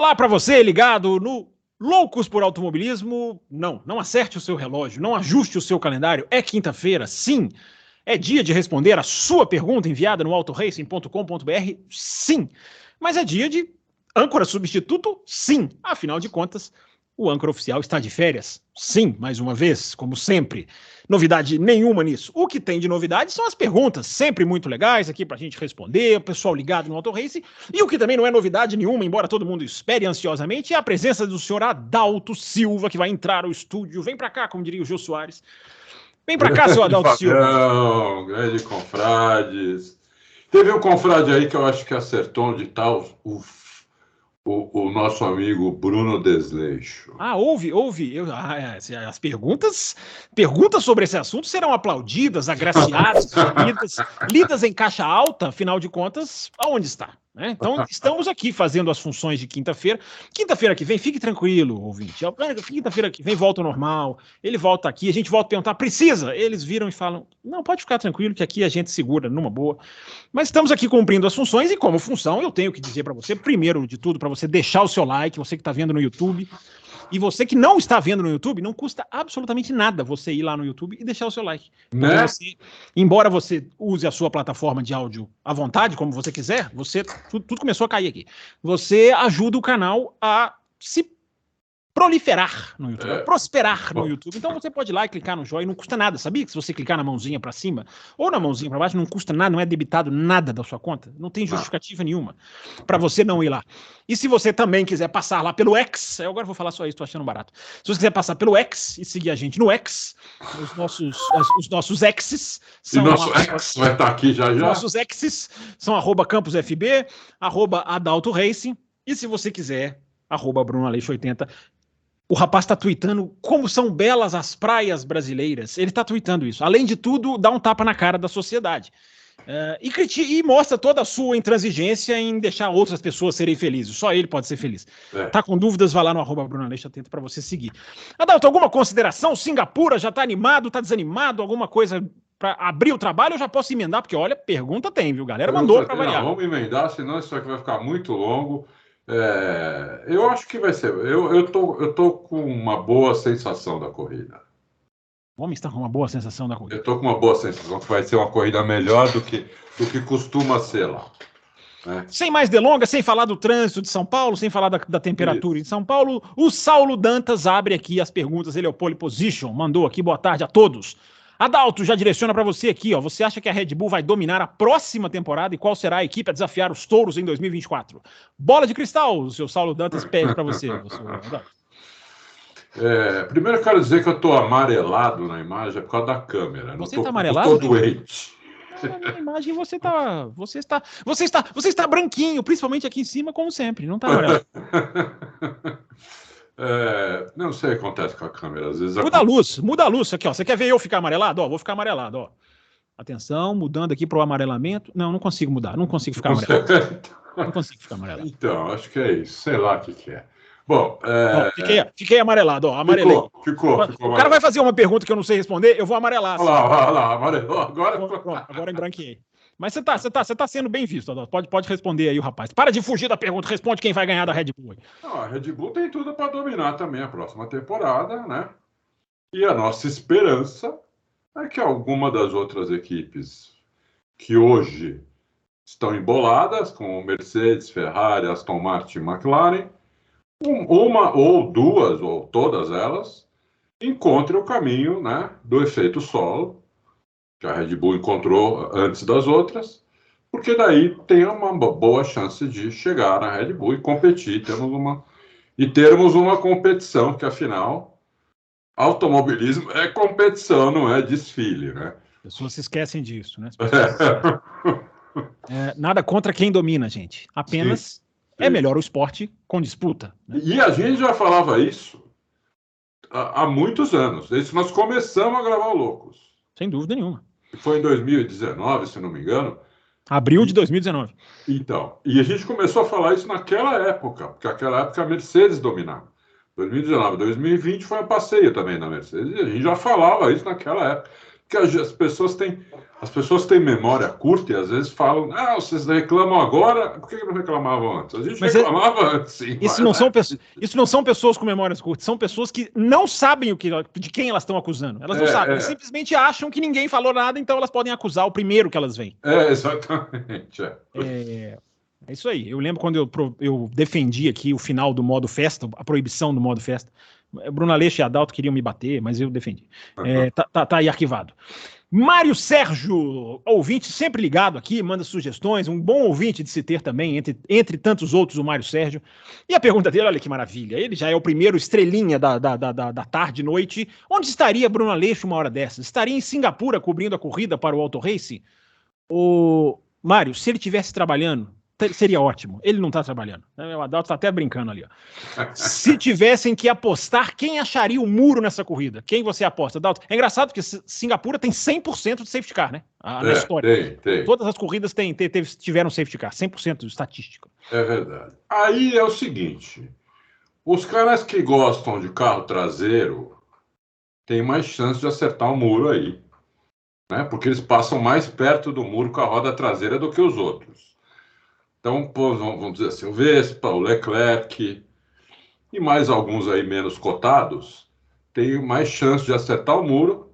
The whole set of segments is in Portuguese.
Olá para você ligado no Loucos por Automobilismo. Não acerte o seu relógio, não ajuste o seu calendário. É quinta-feira, sim. É dia de responder a sua pergunta enviada no autoracing.com.br, sim. Mas é dia de âncora substituto, sim. Afinal de contas, o âncora oficial está de férias, sim, mais uma vez, como sempre. Novidade nenhuma nisso. O que tem de novidade são as perguntas, sempre muito legais aqui pra gente responder, o pessoal ligado no Auto Racing. E o que também não é novidade nenhuma, embora todo mundo espere ansiosamente, é a presença do senhor Adalto Silva, que vai entrar ao estúdio. Vem pra cá, como diria o Jô Soares. Vem pra cá, seu Adalto Silva. Grande confrades. Teve um confrade aí que eu acho que acertou onde está o nosso amigo Bruno Desleixo. Houve. As perguntas sobre esse assunto serão aplaudidas, agraciadas, lidas em caixa alta, afinal de contas, aonde está? Né? Então, estamos aqui fazendo as funções de quinta-feira. Quinta-feira que vem, fique tranquilo, ouvinte. Quinta-feira que vem volta ao normal, ele volta aqui, a gente volta a perguntar, precisa? Eles viram e falam, não, pode ficar tranquilo que aqui a gente segura numa boa. Mas estamos aqui cumprindo as funções e como função eu tenho que dizer para você, primeiro de tudo, para você deixar o seu like, você que está vendo no YouTube. E você que não está vendo no YouTube, não custa absolutamente nada você ir lá no YouTube e deixar o seu like. Né? Embora você use a sua plataforma de áudio à vontade, como você quiser, tudo começou a cair aqui. Você ajuda o canal a se proliferar no YouTube, a prosperar no YouTube. Então você pode ir lá e clicar no joinha, não custa nada. Sabia que se você clicar na mãozinha para cima ou na mãozinha para baixo, não custa nada, não é debitado nada da sua conta, não tem justificativa nenhuma para você não ir lá. E se você também quiser passar lá pelo X, eu agora vou falar só isso, tô achando barato. Se você quiser passar pelo X e seguir a gente no X, os nossos X's são... E nosso X vai estar aqui já. Os nossos X's são @campusfb, @adalto racing, e se você quiser, @brunaleixo80. O rapaz está tweetando como são belas as praias brasileiras. Ele está tweetando isso. Além de tudo, dá um tapa na cara da sociedade. E mostra toda a sua intransigência em deixar outras pessoas serem felizes. Só ele pode ser feliz. Tá com dúvidas, vai lá no @brunaleixo80 para você seguir. Adalto, alguma consideração? Singapura já tá animado, tá desanimado? Alguma coisa para abrir o trabalho? Eu já posso emendar, porque olha, pergunta tem, viu? Galera mandou para variar. Vamos emendar, senão isso aqui vai ficar muito longo. Eu acho que vai ser. Eu tô com uma boa sensação da corrida. O homem está com uma boa sensação da corrida. Eu tô com uma boa sensação que vai ser uma corrida melhor do que costuma ser lá. Né? Sem mais delongas, sem falar do trânsito de São Paulo, sem falar da temperatura em São Paulo, o Saulo Dantas abre aqui as perguntas. Ele é o pole position, mandou aqui, boa tarde a todos. Adalto, já direciona para você aqui, ó. Você acha que a Red Bull vai dominar a próxima temporada e qual será a equipe a desafiar os touros em 2024? Bola de cristal, o seu Saulo Dantas pede para você. Primeiro eu quero dizer que eu estou amarelado na imagem por causa da câmera. Você está amarelado? Eu estou doente. Na imagem você está branquinho, principalmente aqui em cima, como sempre. Não está amarelado. Não sei o que acontece com a câmera. Às vezes muda a luz aqui, ó. Você quer ver eu ficar amarelado? Ó, vou ficar amarelado, ó. Atenção, mudando aqui para o amarelamento. Não consigo mudar, não consigo ficar amarelado. Não consigo ficar amarelado. Então, acho que é isso. Sei lá o que é. Bom, fiquei amarelado, ó. Amarelei. Ficou o cara vai fazer uma pergunta que eu não sei responder, eu vou amarelar. Olha lá, amarelou. Agora embranqueei. Mas você tá sendo bem visto, Adalto. Pode responder aí o rapaz. Para de fugir da pergunta, responde quem vai ganhar da Red Bull. Não, a Red Bull tem tudo para dominar também a próxima temporada, né? E a nossa esperança é que alguma das outras equipes que hoje estão emboladas, como Mercedes, Ferrari, Aston Martin e McLaren, uma ou duas, ou todas elas, encontrem o caminho, né, do efeito solo, que a Red Bull encontrou antes das outras, porque daí tem uma boa chance de chegar na Red Bull e competir, termos uma competição, que afinal, automobilismo é competição, não é desfile, né? As pessoas se esquecem disso, né? Nada contra quem domina, gente. Apenas é melhor o esporte com disputa. Né? E a gente já falava isso há muitos anos, desde que nós começamos a gravar o Loucos. Sem dúvida nenhuma. Foi em 2019, se não me engano. Abril de 2019. Então, e a gente começou a falar isso naquela época, porque naquela época a Mercedes dominava. 2019, 2020 foi um passeio também da Mercedes, e a gente já falava isso naquela época. Porque as pessoas têm memória curta e às vezes falam, vocês reclamam agora, por que não reclamavam antes? A gente reclamava antes, sim. Isso não são pessoas com memórias curtas, são pessoas que não sabem de quem elas estão acusando. Elas não sabem, elas simplesmente acham que ninguém falou nada, então elas podem acusar o primeiro que elas veem. Exatamente. É isso aí. Eu lembro quando eu defendi aqui o final do modo festa, a proibição do modo festa. Bruno Aleixo e Adalto queriam me bater, mas eu defendi. Tá aí arquivado. Mário Sérgio, ouvinte sempre ligado aqui, manda sugestões, um bom ouvinte de se ter também, entre tantos outros, o Mário Sérgio. E a pergunta dele, olha que maravilha, ele já é o primeiro estrelinha da tarde e noite. Onde estaria Bruno Aleixo uma hora dessas? Estaria em Singapura cobrindo a corrida para o Auto Race? Mário, se ele estivesse trabalhando, seria ótimo. Ele não está trabalhando. O Adalto está até brincando ali. Ó. Se tivessem que apostar, quem acharia o muro nessa corrida? Quem você aposta, Adalto? É engraçado porque Singapura tem 100% de safety car, né? Na história. Tem. Todas as corridas tiveram safety car, 100% estatística. É verdade. Aí é o seguinte, os caras que gostam de carro traseiro têm mais chance de acertar o muro aí, né? Porque eles passam mais perto do muro com a roda traseira do que os outros. Então, vamos dizer assim, o Vespa, o Leclerc e mais alguns aí menos cotados têm mais chance de acertar o muro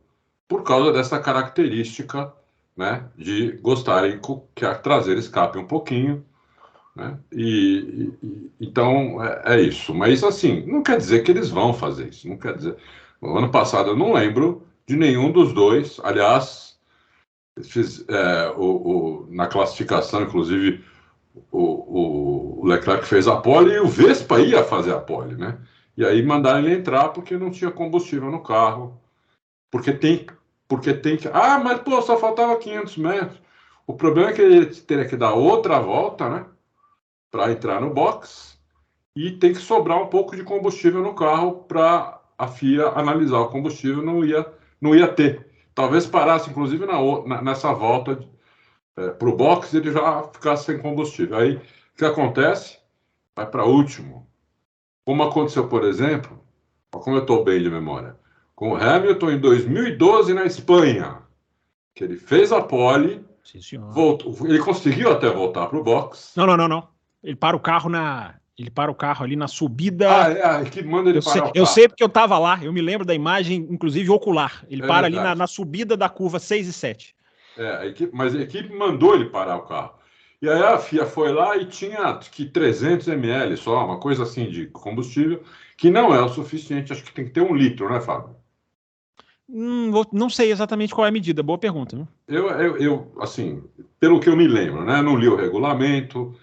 por causa dessa característica, né, de gostarem que a traseira escape um pouquinho, né? Então, é isso. Mas, assim, não quer dizer que eles vão fazer isso. Não quer dizer... No ano passado, eu não lembro de nenhum dos dois. Aliás, na classificação, inclusive... O Leclerc fez a pole e o Vespa ia fazer a pole, né? E aí mandaram ele entrar porque não tinha combustível no carro. Porque tem que... mas pô, só faltava 500 metros. O problema é que ele teria que dar outra volta, né? Para entrar no box e tem que sobrar um pouco de combustível no carro para a FIA analisar o combustível, não ia ter. Talvez parasse, inclusive, nessa volta para o box, ele já ficasse sem combustível. Aí, o que acontece? Vai para último. Como aconteceu, por exemplo, como eu estou bem de memória, com o Hamilton em 2012 na Espanha, que ele fez a pole, ele conseguiu até voltar para o box. Não. Ele para o carro ali na subida. A equipe manda ele parar o carro. Eu sei porque eu estava lá, eu me lembro da imagem, inclusive ocular. Ele para ali na subida da curva 6 e 7. Mas a equipe mandou ele parar o carro. E aí a FIA foi lá e tinha 300 ml só, uma coisa assim de combustível, que não é o suficiente. Acho que tem que ter 1 litro, né, Fábio? Não sei exatamente qual é a medida. Boa pergunta. Né? Eu assim, pelo que eu me lembro, né? Não li o regulamento,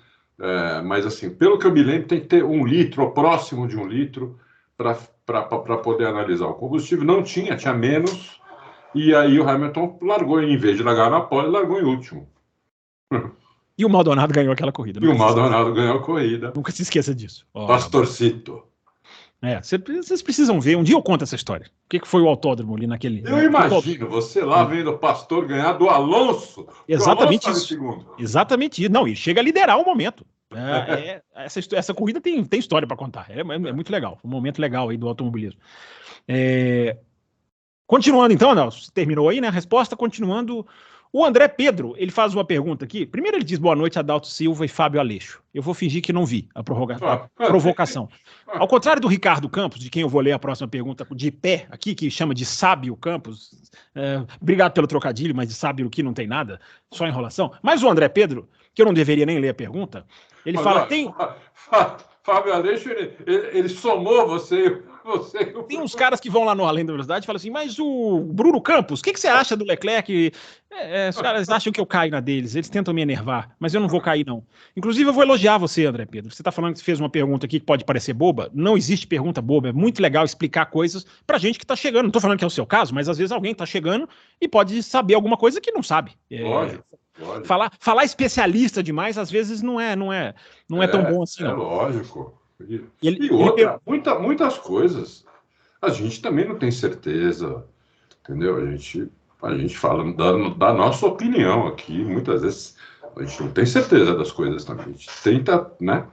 mas assim, pelo que eu me lembro, tem que ter 1 litro, ou próximo de 1 litro, para poder analisar o combustível. Não tinha menos. E aí o Hamilton largou, em vez de largar na pole, largou em último. E o Maldonado ganhou aquela corrida. E o Maldonado ganhou a corrida. Nunca se esqueça disso. Pastorcito. Vocês precisam ver. Um dia eu conto essa história. O que foi o autódromo ali naquele... Eu imagino você lá vendo o Pastor ganhar do Alonso. Exatamente Alonso isso. Exatamente isso. Não, e chega a liderar o momento. Essa corrida tem história para contar. É muito legal. Um momento legal aí do automobilismo. Continuando então, Nelson, terminou aí, né? A resposta, continuando. O André Pedro, ele faz uma pergunta aqui. Primeiro ele diz boa noite, Adalto Silva e Fábio Aleixo. Eu vou fingir que não vi a provocação. Ao contrário do Ricardo Campos, de quem eu vou ler a próxima pergunta de pé aqui, que chama de Sábio Campos. Obrigado pelo trocadilho, mas de sábio aqui não tem nada, só enrolação. Mas o André Pedro, que eu não deveria nem ler a pergunta, ele fala... Fábio Aleixo, ele somou você. Tem uns caras que vão lá no Além da Velocidade e falam assim, mas o Bruno Campos, o que você acha do Leclerc? Os caras acham que eu caio na deles, eles tentam me enervar, mas eu não vou cair, não. Inclusive, eu vou elogiar você, André Pedro. Você está falando que você fez uma pergunta aqui que pode parecer boba. Não existe pergunta boba, é muito legal explicar coisas pra gente que tá chegando. Não tô falando que é o seu caso, mas às vezes alguém tá chegando e pode saber alguma coisa que não sabe. Lógico. Falar especialista demais, às vezes, não é tão bom assim, não. É lógico. Muitas coisas a gente também não tem certeza, entendeu? A gente fala da nossa opinião aqui, muitas vezes a gente não tem certeza das coisas também. A gente tenta, né,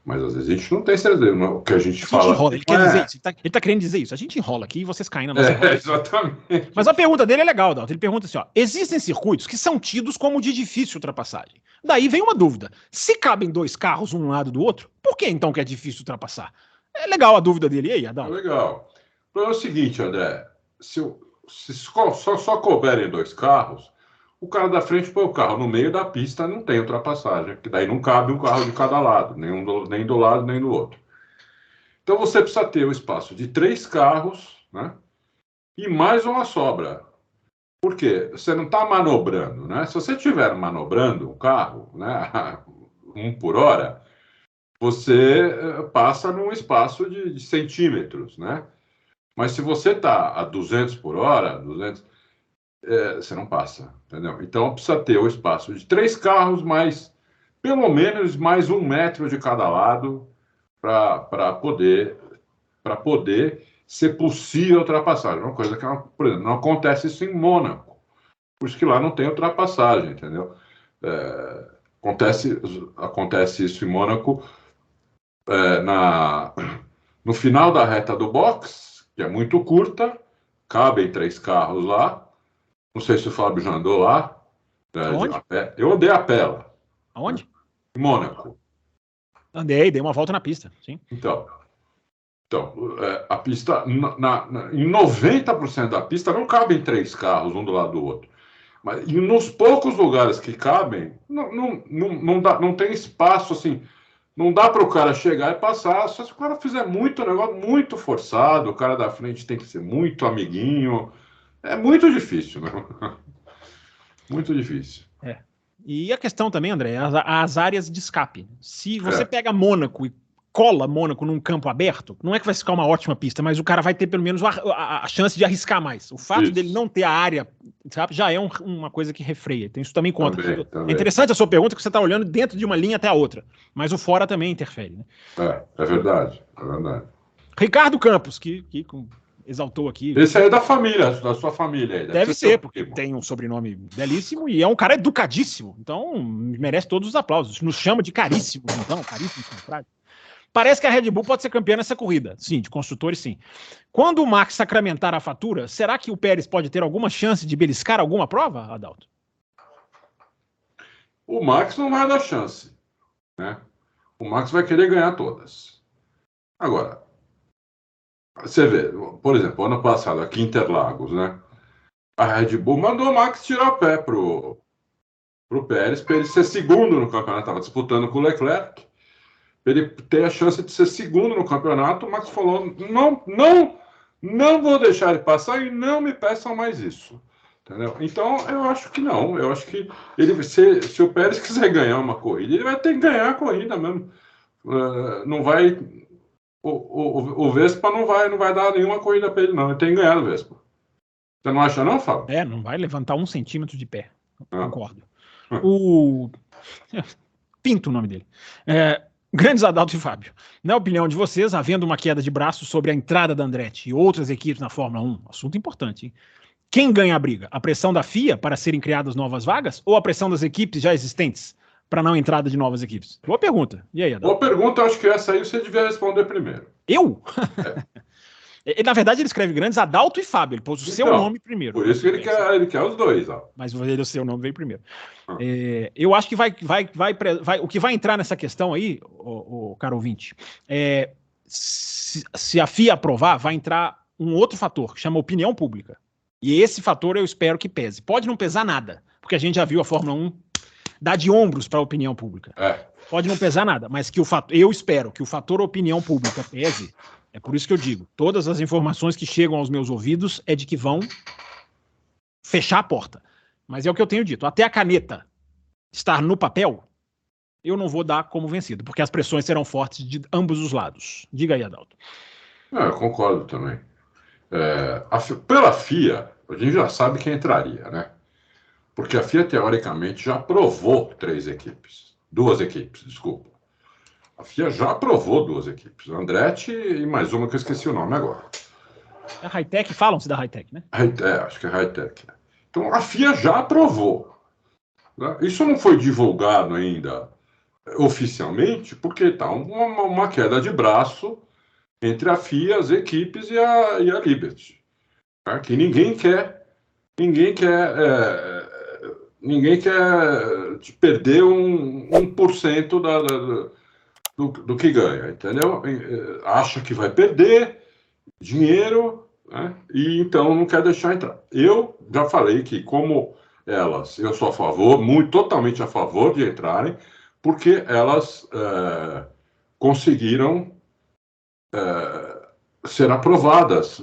Mas às vezes a gente não tem certeza. O que a gente fala. Enrola, ele quer dizer isso. Ele tá querendo dizer isso. A gente enrola aqui e vocês caem na nossa Exatamente. Mas a pergunta dele é legal, Dalton. Ele pergunta assim: ó, existem circuitos que são tidos como de difícil ultrapassagem. Daí vem uma dúvida. Se cabem 2 carros um lado do outro, por que então que é difícil ultrapassar? É legal a dúvida dele. E aí, Adalto? É legal. Então é o seguinte, André. Se só couberem 2 carros, o cara da frente põe o carro no meio da pista, não tem ultrapassagem, que daí não cabe um carro de cada lado, nem do lado nem do outro. Então você precisa ter o espaço de 3 carros, né? E mais uma sobra. Por quê? Você não está manobrando, né? Se você estiver manobrando um carro, né, 1 por hora, você passa num espaço de centímetros, né? Mas se você está a 200 por hora, você não passa, entendeu? Então precisa ter o espaço de 3 carros, mais pelo menos mais 1 metro de cada lado para poder ser possível a ultrapassagem. Uma coisa que, por exemplo, não acontece isso em Mônaco, por isso que lá não tem ultrapassagem, entendeu? Acontece isso em Mônaco no final da reta do box, que é muito curta, cabem 3 carros lá. Não sei se o Fábio já andou lá. Aonde? Eu andei a pé lá. Aonde? Em Mônaco. Dei uma volta na pista, sim. Então a pista, em 90% da pista, não cabem 3 carros, um do lado do outro. Mas nos poucos lugares que cabem, não tem espaço, assim, não dá para o cara chegar e passar, só se o cara fizer muito negócio, muito forçado, o cara da frente tem que ser muito amiguinho. É muito difícil, né? Muito difícil. E a questão também, André, as áreas de escape. Se você pega Mônaco e cola Mônaco num campo aberto, não é que vai ficar uma ótima pista, mas o cara vai ter pelo menos a chance de arriscar mais. O fato dele não ter a área, sabe, já é uma coisa que refreia. Então isso também conta. Também. É interessante a sua pergunta, que você está olhando dentro de uma linha até a outra, mas o fora também interfere, né? É verdade. Ricardo Campos, que exaltou aqui. Esse aí é da família, da sua família aí. Deve ser, porque tem um sobrenome belíssimo e é um cara educadíssimo. Então, merece todos os aplausos. Nos chama de caríssimo, então, caríssimo. Parece que a Red Bull pode ser campeã nessa corrida. Sim, de construtores, sim. Quando o Max sacramentar a fatura, será que o Pérez pode ter alguma chance de beliscar alguma prova, Adalto? O Max não vai dar chance, né? O Max vai querer ganhar todas. Agora, você vê, por exemplo, ano passado, aqui em Interlagos, né? A Red Bull mandou o Max tirar o pé pro Pérez, para ele ser segundo no campeonato. Estava disputando com o Leclerc. Ele ter a chance de ser segundo no campeonato. O Max falou: não vou deixar ele passar e não me peçam mais isso. Entendeu? Então, eu acho que não. Eu acho que se o Pérez quiser ganhar uma corrida, ele vai ter que ganhar a corrida mesmo. Não vai. O Vespa não vai dar nenhuma corrida para ele, não. Ele tem que ganhar o Vespa. Você não acha, não, Fábio? Não vai levantar 1 centímetro de pé. Concordo. O Pinto, o nome dele. Grandes Adalto e Fábio, na opinião de vocês, havendo uma queda de braço sobre a entrada da Andretti e outras equipes na Fórmula 1, assunto importante, hein? Quem ganha a briga? A pressão da FIA para serem criadas novas vagas ou a pressão das equipes já existentes para não entrada de novas equipes? Boa pergunta. E aí, Adalto? Boa pergunta, acho que essa aí você devia responder primeiro. Eu? Na verdade, ele escreve Grandes Adalto e Fábio. Ele pôs o seu nome primeiro. Por isso que ele quer os dois. Ó. Mas o seu nome veio primeiro. Eu acho que o que vai entrar nessa questão aí, o caro ouvinte, se a FIA aprovar, vai entrar um outro fator, que chama opinião pública. E esse fator eu espero que pese. Pode não pesar nada, porque a gente já viu a Fórmula 1 dar de ombros para a opinião pública. Pode não pesar nada, mas eu espero que o fator opinião pública pese. É por isso que eu digo, todas as informações que chegam aos meus ouvidos é de que vão fechar a porta. Mas é o que eu tenho dito. Até a caneta estar no papel, eu não vou dar como vencido, porque as pressões serão fortes de ambos os lados. Diga aí, Adalto. Eu concordo também. Pela FIA, a gente já sabe quem entraria, né? Porque a FIA, teoricamente, já aprovou 2 equipes. Desculpa. A FIA já aprovou 2 equipes. Andretti e mais uma que eu esqueci o nome agora. É a Hightech? Falam-se da Hightech, né? Acho que é Hightech. Então, a FIA já aprovou. Né? Isso não foi divulgado ainda oficialmente, porque está uma queda de braço entre a FIA, as equipes e a Liberty. Tá? Que ninguém quer perder 1% do que ganha, entendeu? Acha que vai perder dinheiro, né? E então não quer deixar entrar. Eu já falei que, como eu sou a favor, totalmente a favor de entrarem, porque elas conseguiram ser aprovadas.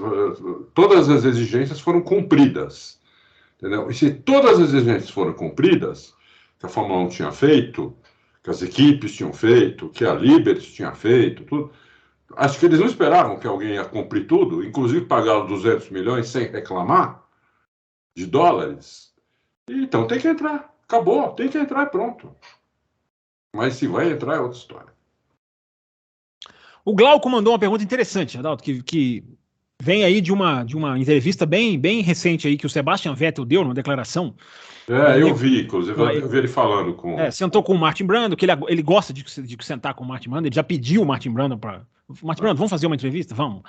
Todas as exigências foram cumpridas. Entendeu? E se todas as exigências foram cumpridas, que a Fórmula 1 tinha feito, que as equipes tinham feito, que a Liberty tinha feito, tudo, acho que eles não esperavam que alguém ia cumprir tudo, inclusive pagar os 200 milhões sem reclamar de dólares. Então tem que entrar. Acabou, tem que entrar e pronto. Mas se vai entrar é outra história. O Glauco mandou uma pergunta interessante, Adalto, que vem aí de uma entrevista bem recente aí que o Sebastian Vettel deu numa declaração. Eu vi, inclusive, eu vi ele falando com... sentou com o Martin Brundle, que ele gosta de sentar com o Martin Brundle, ele já pediu o Martin Brundle para... Martin Brundle, vamos fazer uma entrevista? Vamos.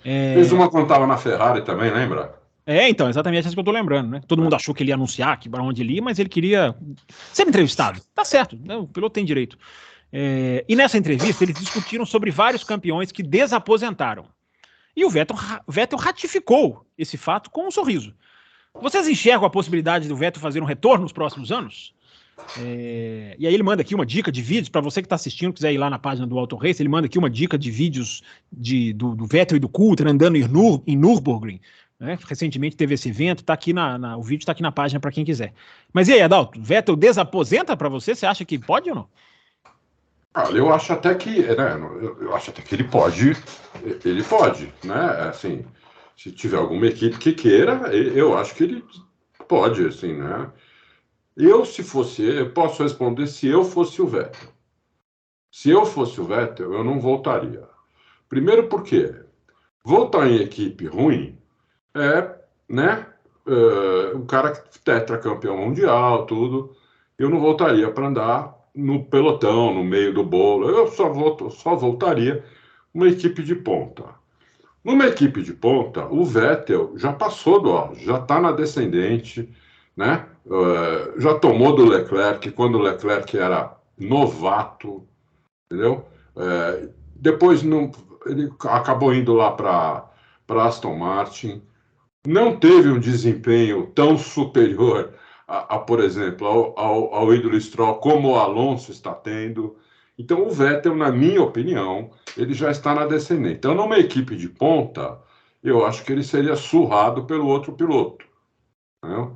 Fez uma quando estava na Ferrari também, lembra? Então, exatamente isso que eu tô lembrando, né? Todo mundo achou que ele ia anunciar para onde ele ia, mas ele queria ser entrevistado. Tá certo, né? O piloto tem direito. E nessa entrevista eles discutiram sobre vários campeões que desaposentaram. E o Vettel ratificou esse fato com um sorriso. Vocês enxergam a possibilidade do Vettel fazer um retorno nos próximos anos? E aí ele manda aqui uma dica de vídeos, para você que está assistindo, quiser ir lá na página do Auto Race, ele manda aqui uma dica de vídeos do Vettel e do Coulter andando em Nürburgring. Né? Recentemente teve esse evento, tá aqui o vídeo está aqui na página para quem quiser. Mas e aí, Adalto, Vettel desaposenta para você? Você acha que pode ou não? Olha, eu acho até que, né, ele pode, né, assim, se tiver alguma equipe que queira, eu acho que ele pode, assim, né. Eu posso responder se eu fosse o Vettel. Se eu fosse o Vettel, eu não voltaria. Primeiro porque voltar em equipe ruim né, um cara tetracampeão mundial, tudo, eu não voltaria para andar no pelotão, no meio do bolo. Eu só voltaria uma equipe de ponta. Numa equipe de ponta, o Vettel já passou do auge, já está na descendente, né? Já tomou do Leclerc, quando o Leclerc era novato, entendeu? Depois ele acabou indo lá para Aston Martin, não teve um desempenho tão superior por exemplo, ao ídolo Stroll, como o Alonso está tendo. Então, o Vettel, na minha opinião, ele já está na descendente. Então, numa equipe de ponta, eu acho que ele seria surrado pelo outro piloto. Né?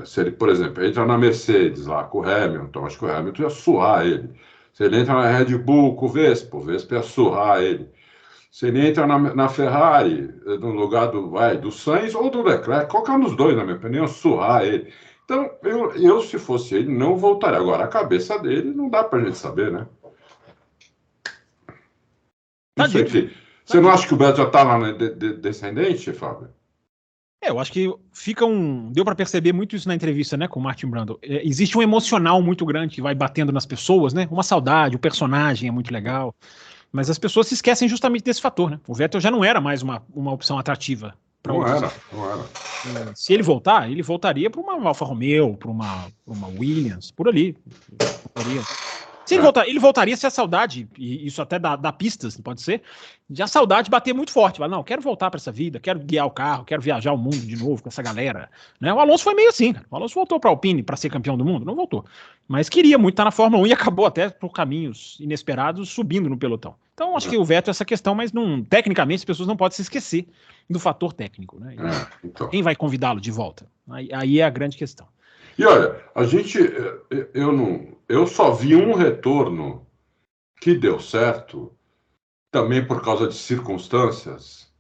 Se ele, por exemplo, entra na Mercedes lá com o Hamilton, acho que o Hamilton ia surrar ele. Se ele entra na Red Bull com o Vespa ia surrar ele. Se ele entra na Ferrari, no lugar do Sainz ou do Leclerc, qualquer um dos dois, na minha opinião, surrar ele. Então, eu, se fosse ele, não voltaria. Agora, a cabeça dele não dá pra gente saber, né? Não sei, você não acha que o Beto já tá lá na descendente, Fábio? Eu acho que deu para perceber muito isso na entrevista, né, com o Martin Brundle. Existe um emocional muito grande que vai batendo nas pessoas, né? Uma saudade, o personagem é muito legal. Mas as pessoas se esquecem justamente desse fator, né? O Vettel já não era mais uma opção atrativa para outros. Não era. Se ele voltar, ele voltaria para uma Alfa Romeo, para uma Williams, por ali. Se ele voltaria se a saudade, e isso até dá pistas, pode ser, de a saudade bater muito forte. Fala, não, quero voltar para essa vida, quero guiar o carro, quero viajar o mundo de novo com essa galera. Né? O Alonso foi meio assim, cara. O Alonso voltou para a Alpine para ser campeão do mundo? Não voltou. Mas queria muito estar na Fórmula 1 e acabou até por caminhos inesperados subindo no pelotão. Então, acho que o Vettel é essa questão, mas tecnicamente as pessoas não podem se esquecer do fator técnico. Né? Então. Quem vai convidá-lo de volta? Aí é a grande questão. E olha, eu só vi um retorno que deu certo, também por causa de circunstâncias,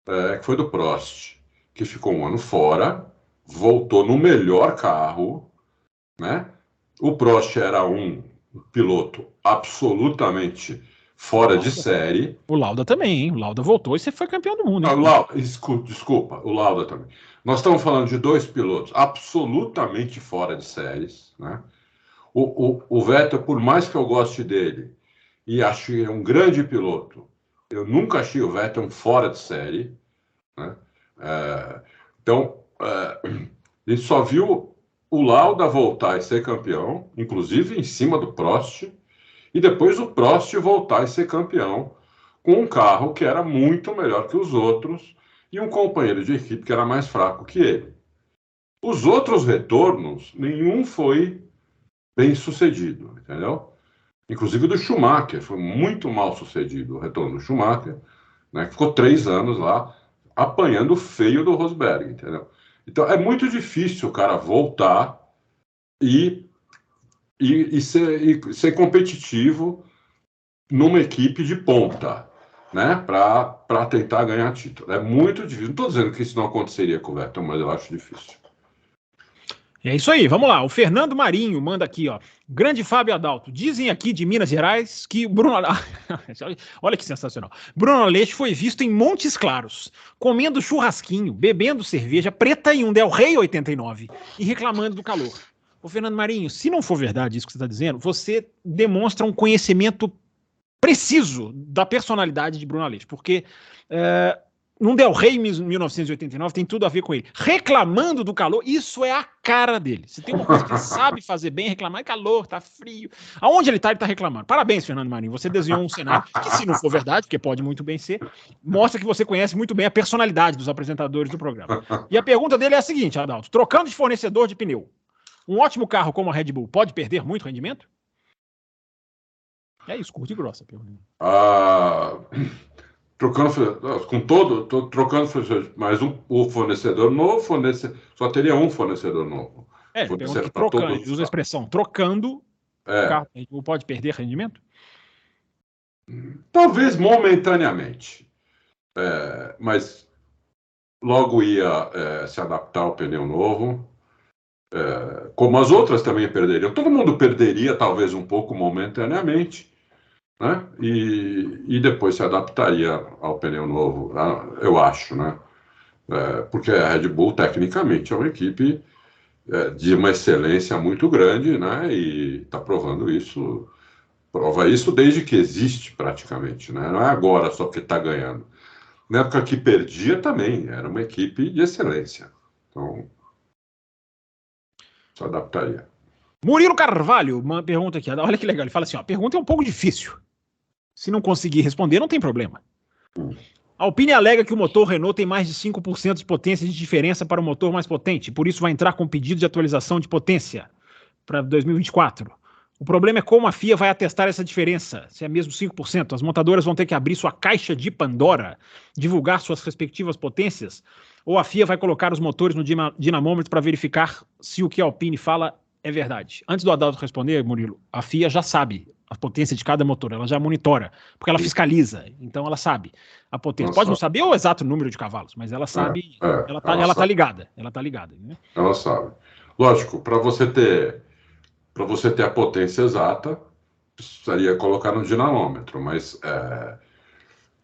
que foi do Prost, que ficou um ano fora, voltou no melhor carro, né? O Prost era um piloto absolutamente fora de série. O Lauda também, hein? O Lauda voltou e você foi campeão do mundo. Desculpa, o Lauda também. Nós estamos falando de dois pilotos absolutamente fora de séries, né? O Vettel, por mais que eu goste dele e achei um grande piloto, eu nunca achei o Vettel um fora de série, né? Então, a gente só viu o Lauda voltar e ser campeão, inclusive em cima do Prost, e depois o Prost voltar e ser campeão com um carro que era muito melhor que os outros e um companheiro de equipe que era mais fraco que ele. Os outros retornos, nenhum foi bem sucedido, entendeu? Inclusive do Schumacher, foi muito mal sucedido o retorno do Schumacher, né, que ficou 3 anos lá apanhando feio do Rosberg, entendeu? Então é muito difícil o cara voltar e ser competitivo numa equipe de ponta, né, para tentar ganhar título. É muito difícil. Não estou dizendo que isso não aconteceria com o Vettel, mas eu acho difícil. É isso aí, vamos lá. O Fernando Marinho manda aqui, ó. Grande Fábio Adalto. Dizem aqui de Minas Gerais que o Bruno. Olha que sensacional. Bruno Aleixo foi visto em Montes Claros, comendo churrasquinho, bebendo cerveja preta em um Del Rey 89 e reclamando do calor. Ô, Fernando Marinho, se não for verdade isso que você está dizendo, você demonstra um conhecimento preciso da personalidade de Bruno Aleixo, porque. Num Del Rey 1989 tem tudo a ver com ele. Reclamando do calor, isso é a cara dele. Se tem uma coisa que ele sabe fazer bem, reclamar é calor, tá frio. Aonde ele tá reclamando. Parabéns, Fernando Marinho. Você desenhou um cenário que, se não for verdade, porque pode muito bem ser, mostra que você conhece muito bem a personalidade dos apresentadores do programa. E a pergunta dele é a seguinte, Adalto. Trocando de fornecedor de pneu, um ótimo carro como a Red Bull pode perder muito rendimento? É isso, curta e grossa. Trocando com trocando mais o fornecedor novo, só teria um fornecedor novo. Trocando, ele usa a expressão trocando, o carro pode perder rendimento? Talvez momentaneamente, mas logo ia se adaptar ao pneu novo, como as outras também perderiam. Todo mundo perderia talvez um pouco momentaneamente, né? E depois se adaptaria ao pneu novo, eu acho, né? Porque a Red Bull, tecnicamente, é uma equipe de uma excelência muito grande, né? E está provando isso, prova isso desde que existe praticamente, né? Não é agora só que está ganhando. Na época que perdia também, era uma equipe de excelência. Então, se adaptaria. Murilo Carvalho, uma pergunta aqui. Olha que legal, ele fala assim, ó, a pergunta é um pouco difícil. Se não conseguir responder, não tem problema. A Alpine alega que o motor Renault tem mais de 5% de potência de diferença para o motor mais potente, por isso vai entrar com pedido de atualização de potência para 2024. O problema é como a FIA vai atestar essa diferença, se é mesmo 5%. As montadoras vão ter que abrir sua caixa de Pandora, divulgar suas respectivas potências, ou a FIA vai colocar os motores no dinamômetro para verificar se o que a Alpine fala é verdade. Antes do Adalto responder, Murilo, a FIA já sabe a potência de cada motor, ela já monitora, porque ela fiscaliza, então ela sabe a potência. Pode não saber o exato número de cavalos, mas ela sabe, ela tá ligada. Né? Ela sabe. Lógico, para você ter a potência exata, precisaria colocar no dinamômetro, mas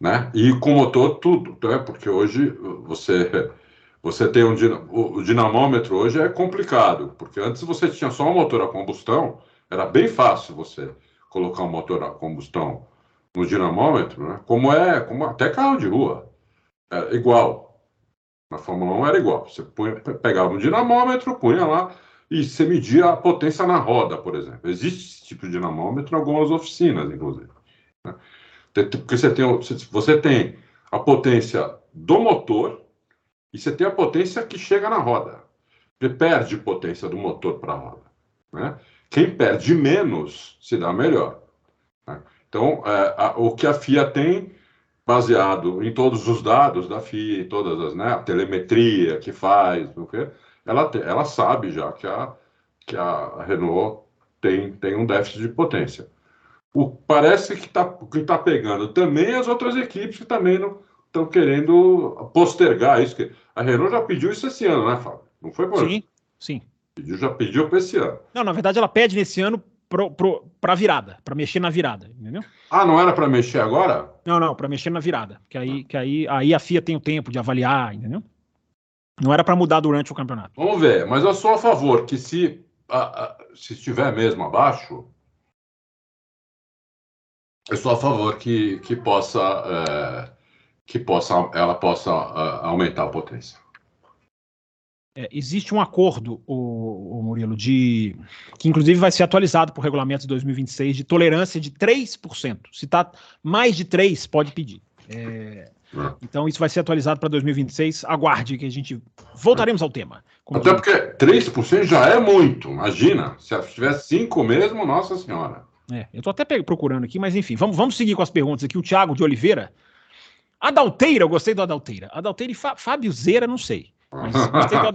né? E com motor tudo, né? Porque hoje você tem o dinamômetro hoje é complicado, porque antes você tinha só um motor a combustão, era bem fácil você colocar um motor a combustão no dinamômetro, né? Como até carro de rua, é igual. Na Fórmula 1 era igual. Você pegava um dinamômetro, punha lá e você media a potência na roda, por exemplo. Existe esse tipo de dinamômetro em algumas oficinas, inclusive. Né? Porque você tem a potência do motor e você tem a potência que chega na roda. Você perde potência do motor para a roda. Né? Quem perde menos se dá melhor. Né? Então, o que a FIA tem, baseado em todos os dados da FIA, em todas as, né, a telemetria que faz, ela sabe já que a Renault tem um déficit de potência. Parece que tá pegando também as outras equipes que também não estão querendo postergar isso. A Renault já pediu isso esse ano, né, Fábio? Não foi por Sim. Já pediu para esse ano. Não, na verdade ela pede nesse ano para virada, para mexer na virada, entendeu? Não era para mexer agora? Não, para mexer na virada, porque aí a FIA tem o tempo de avaliar, entendeu? Não era para mudar durante o campeonato. Vamos ver, mas eu sou a favor que se se estiver mesmo abaixo, eu sou a favor que ela possa aumentar a potência. Existe um acordo, o Murilo, que inclusive vai ser atualizado por regulamento de 2026, de tolerância de 3%. Se está mais de 3%, pode pedir. Então isso vai ser atualizado para 2026. Aguarde que a gente voltaremos ao tema. Até porque 3% já é muito. Imagina, se tivesse 5% mesmo, nossa senhora. Eu estou até procurando aqui, mas enfim, vamos seguir com as perguntas aqui. O Thiago de Oliveira. Adalteira, eu gostei do Adalteira. Adalteira e Fábio Zera, não sei. Mas gostei do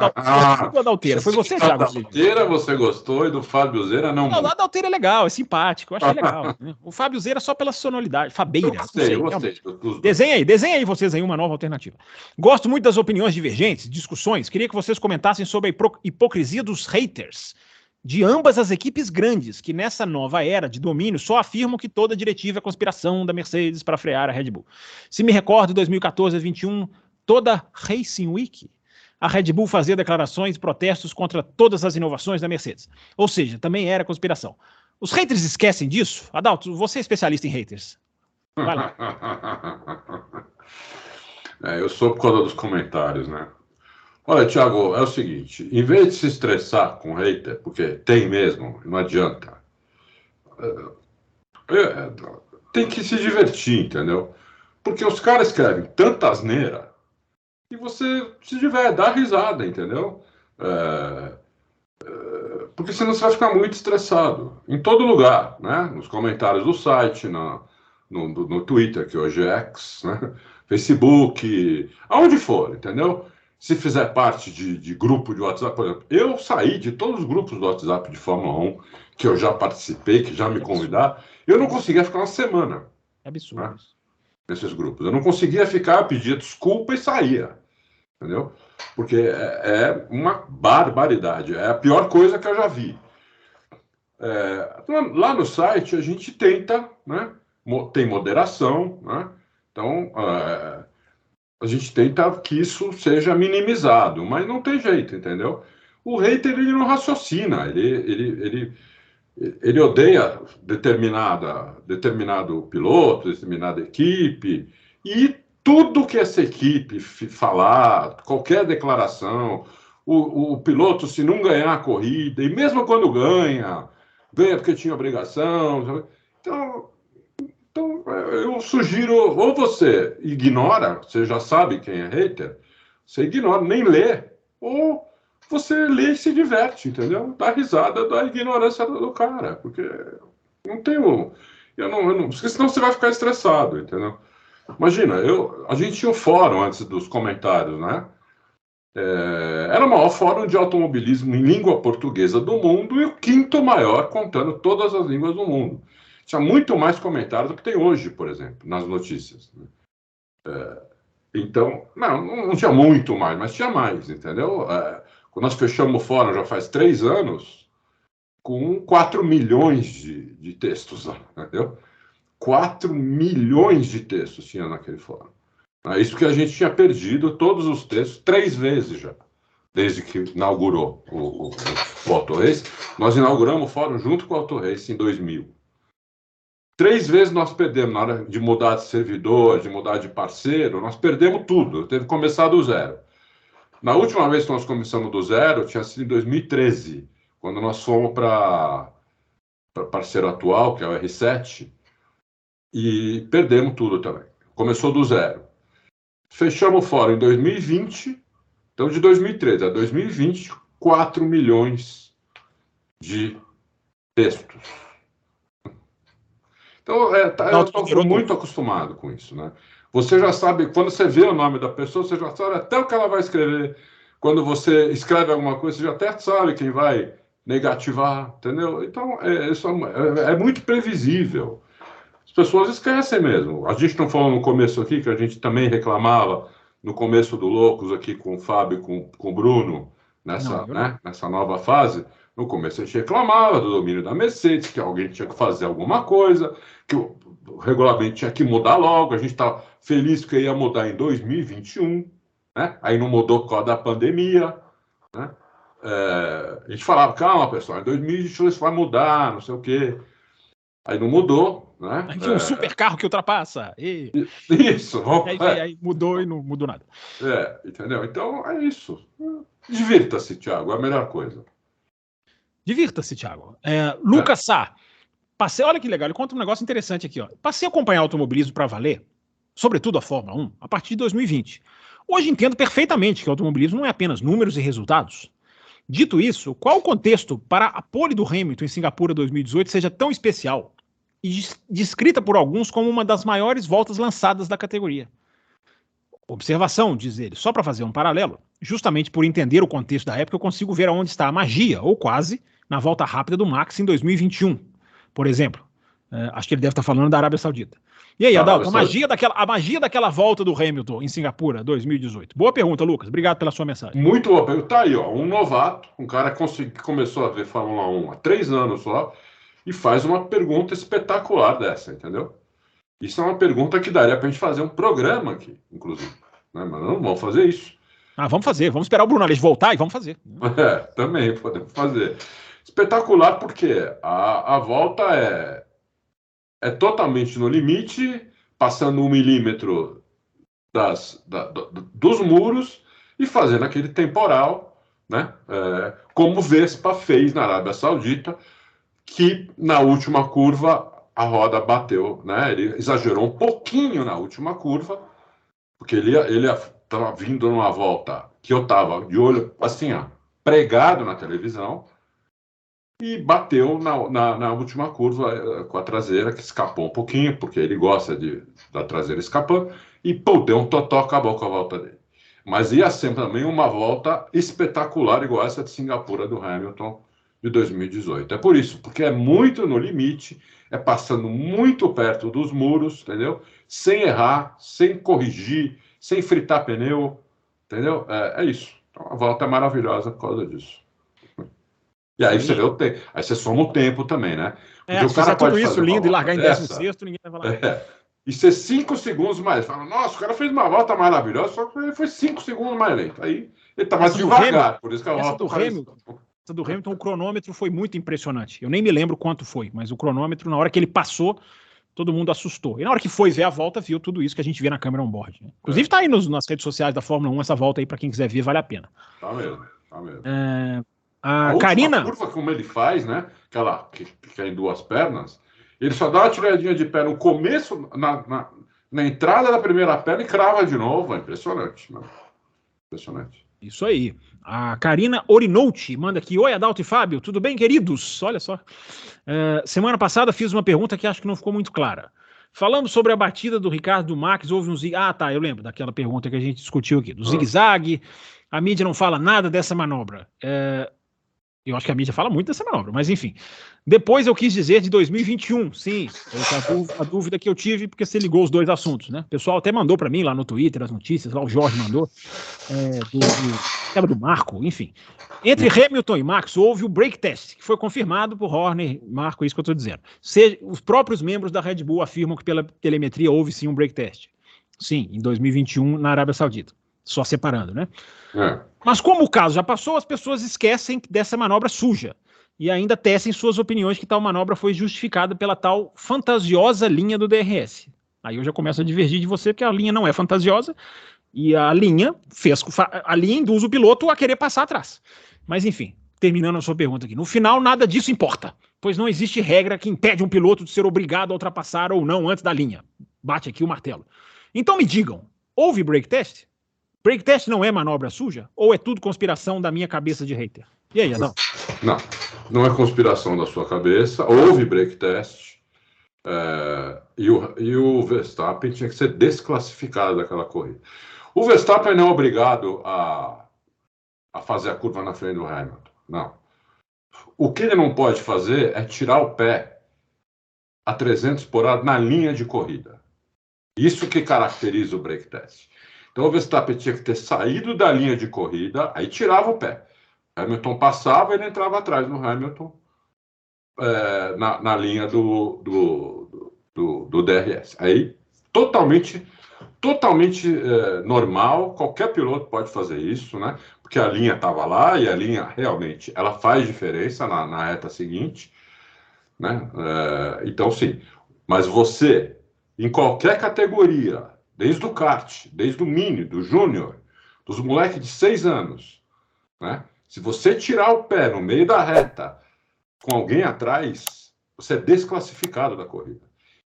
Adalteira. Foi você, Thiago? Adalteira você gostou e do Fábio Zera não. Não, o Adalteira é legal, é simpático, eu achei legal. O Fábio Zera só pela sonoridade. Fabeira. Eu gostei. Desenha aí vocês aí uma nova alternativa. Gosto muito das opiniões divergentes, discussões. Queria que vocês comentassem sobre a hipocrisia dos haters de ambas as equipes grandes, que nessa nova era de domínio só afirmam que toda diretiva é conspiração da Mercedes para frear a Red Bull. Se me recordo, 2014 a 2021, toda Racing Week, a Red Bull fazia declarações e protestos contra todas as inovações da Mercedes. Ou seja, também era conspiração. Os haters esquecem disso? Adalto, você é especialista em haters. Vai lá. Eu sou por causa dos comentários, né? Olha, Thiago, é o seguinte, em vez de se estressar com hater, porque tem mesmo, não adianta, tem que se divertir, entendeu? Porque os caras escrevem tanta asneira e você se diverte, dá risada, entendeu? Porque senão você vai ficar muito estressado. Em todo lugar, né? Nos comentários do site, no Twitter, que hoje é X, né? Facebook, aonde for, entendeu? Se fizer parte de grupo de WhatsApp, por exemplo, eu saí de todos os grupos do WhatsApp de Fórmula 1, que eu já participei, que já me convidaram, eu não conseguia ficar uma semana. É absurdo. Né? Nesses grupos. Eu não conseguia ficar, pedia desculpa e saía. Entendeu? Porque é uma barbaridade. É a pior coisa que eu já vi. Lá no site a gente tenta, né? Tem moderação, né? Então a gente tenta que isso seja minimizado, mas não tem jeito, entendeu? O hater ele não raciocina, ele odeia determinado piloto, determinada equipe, e tudo que essa equipe falar, qualquer declaração, o piloto, se não ganhar a corrida, e mesmo quando ganha porque tinha obrigação. Então, eu sugiro, ou você ignora, você já sabe quem é hater, você ignora, nem lê, ou você lê e se diverte, entendeu? Dá risada da ignorância do cara, porque não tem porque senão você vai ficar estressado, entendeu? Imagina, a gente tinha um fórum antes dos comentários, né? Era o maior fórum de automobilismo em língua portuguesa do mundo e o quinto maior contando todas as línguas do mundo. Tinha muito mais comentários do que tem hoje, por exemplo, nas notícias. Então, não tinha muito mais, mas tinha mais, entendeu? Quando nós fechamos o fórum já faz 3 anos, com 4 milhões de textos lá, entendeu? 4 milhões de textos tinha naquele fórum. Isso que a gente tinha perdido todos os textos 3 vezes já, desde que inaugurou o Auto Race. Nós inauguramos o fórum junto com o Auto Race em 2000. 3 vezes nós perdemos, na hora de mudar de servidor, de mudar de parceiro, nós perdemos tudo, teve que começar do zero. Na última vez que nós começamos do zero, tinha sido em 2013, quando nós fomos para parceiro atual, que é o R7, e perdemos tudo também. Começou do zero. Fechamos o fórum em 2020, então de 2013 a 2020, 4 milhões de textos. Então, eu estou muito acostumado com isso, né? Você já sabe, quando você vê o nome da pessoa, você já sabe até o que ela vai escrever. Quando você escreve alguma coisa, você já até sabe quem vai negativar, entendeu? Então, isso é muito previsível. As pessoas esquecem mesmo. A gente não falou no começo aqui, que a gente também reclamava no começo do Loucos aqui com o Fábio e com o Bruno, nessa nova fase. No começo a gente reclamava do domínio da Mercedes, que alguém tinha que fazer alguma coisa, que o regulamento tinha que mudar logo. A gente estava feliz que ia mudar em 2021, né? Aí não mudou por causa da pandemia, né? a gente falava, calma, pessoal, em 2022 isso vai mudar, não sei o quê. Aí não mudou, né? Aí tinha um super carro que ultrapassa. Isso. Aí mudou e não mudou nada. Entendeu? Então, é isso. Divirta-se, Thiago, é a melhor coisa. Divirta-se, Thiago. Lucas Sá. Olha que legal, ele conta um negócio interessante aqui. Ó. Passei a acompanhar automobilismo para valer, sobretudo a Fórmula 1, a partir de 2020. Hoje entendo perfeitamente que o automobilismo não é apenas números e resultados. Dito isso, qual o contexto para a pole do Hamilton em Singapura 2018 seja tão especial e descrita por alguns como uma das maiores voltas lançadas da categoria? Observação, diz ele, só para fazer um paralelo, justamente por entender o contexto da época, eu consigo ver aonde está a magia, ou quase, na volta rápida do Max em 2021, por exemplo. Acho que ele deve estar falando da Arábia Saudita. E aí, Adalto, a magia daquela volta do Hamilton em Singapura 2018. Boa pergunta, Lucas. Obrigado pela sua mensagem. Muito boa pergunta. Tá aí, ó, um novato, um cara que começou a ver Fórmula 1 há 3 anos só, e faz uma pergunta espetacular dessa, entendeu? Isso é uma pergunta que daria para a gente fazer um programa aqui, inclusive. Né? Mas não vamos fazer isso. Vamos fazer. Vamos esperar o Bruno Aleixo voltar e vamos fazer. Também podemos fazer. Espetacular porque a volta é totalmente no limite, passando 1 milímetro dos muros e fazendo aquele temporal, né? Como Vespa fez na Arábia Saudita, que na última curva a roda bateu, né? Ele exagerou um pouquinho na última curva, porque ele estava vindo numa volta que eu estava de olho, assim, ó, pregado na televisão, e bateu na última curva com a traseira, que escapou um pouquinho, porque ele gosta da traseira escapando, e deu um totó, acabou com a volta dele. Mas ia ser também uma volta espetacular, igual essa de Singapura do Hamilton de 2018. É por isso, porque é muito no limite, é passando muito perto dos muros, entendeu? Sem errar, sem corrigir, sem fritar pneu, entendeu? É isso. Então, a volta é maravilhosa por causa disso. E aí você vê o tempo. Aí você soma o tempo também, né? Porque o cara pode tudo isso lindo e largar em 16º, ninguém vai falar. E ser 5 segundos mais. Fala, nossa, o cara fez uma volta maravilhosa, só que ele foi 5 segundos mais lento. Aí ele tá mais devagar, por isso que a volta Essa do Hamilton, o cronômetro foi muito impressionante. Eu nem me lembro quanto foi, mas o cronômetro, na hora que ele passou, todo mundo assustou. E na hora que foi ver a volta, viu tudo isso que a gente vê na câmera on-board. Né? Inclusive tá aí nas redes sociais da Fórmula 1 essa volta aí, para quem quiser ver, vale a pena. Tá mesmo. A Karina... curva, como ele faz, né? Aquela que é em 2 pernas, ele só dá uma tiradinha de pé no começo, na entrada da primeira perna e crava de novo. É impressionante, né? Impressionante. Isso aí. A Karina Orinouti manda aqui. Oi, Adalto e Fábio, tudo bem, queridos? Olha só. Semana passada fiz uma pergunta que acho que não ficou muito clara. Falando sobre a batida do Ricardo do Max, houve um zigue-zague. Eu lembro daquela pergunta que a gente discutiu aqui. Do zigue-zague. A mídia não fala nada dessa manobra. Eu acho que a mídia fala muito dessa manobra, mas enfim. Depois eu quis dizer de 2021, sim. A dúvida que eu tive, porque você ligou os dois assuntos, né? O pessoal até mandou para mim lá no Twitter as notícias, lá o Jorge mandou, do Marco, enfim. Entre Hamilton e Max houve o brake test, que foi confirmado por Horner, Marco, isso que eu estou dizendo. Os próprios membros da Red Bull afirmam que pela telemetria houve sim um brake test. Sim, em 2021 na Arábia Saudita. Só separando, né? Mas como o caso já passou, as pessoas esquecem dessa manobra suja e ainda tecem suas opiniões que tal manobra foi justificada pela tal fantasiosa linha do DRS. Aí eu já começo a divergir de você, porque a linha não é fantasiosa e a linha induz o piloto a querer passar atrás. Mas enfim, terminando a sua pergunta aqui. No final, nada disso importa, pois não existe regra que impede um piloto de ser obrigado a ultrapassar ou não antes da linha. Bate aqui o martelo. Então me digam, houve brake test? Brake test não é manobra suja? Ou é tudo conspiração da minha cabeça de hater? E aí, Adão? Não é conspiração da sua cabeça. Houve brake test. E o Verstappen tinha que ser desclassificado daquela corrida. O Verstappen não é obrigado a fazer a curva na frente do Hamilton. Não. O que ele não pode fazer é tirar o pé a 300 por hora na linha de corrida. Isso que caracteriza o brake test. Então o Verstappen tinha que ter saído da linha de corrida, aí tirava o pé. Hamilton passava e ele entrava atrás no Hamilton na linha do DRS. Aí, totalmente normal, qualquer piloto pode fazer isso, né? porque a linha estava lá e a linha realmente ela faz diferença na reta seguinte, né? Então, sim. Mas você, em qualquer categoria, desde o kart, desde o mini, do júnior, dos moleques de 6 anos, né? Se você tirar o pé no meio da reta com alguém atrás, você é desclassificado da corrida.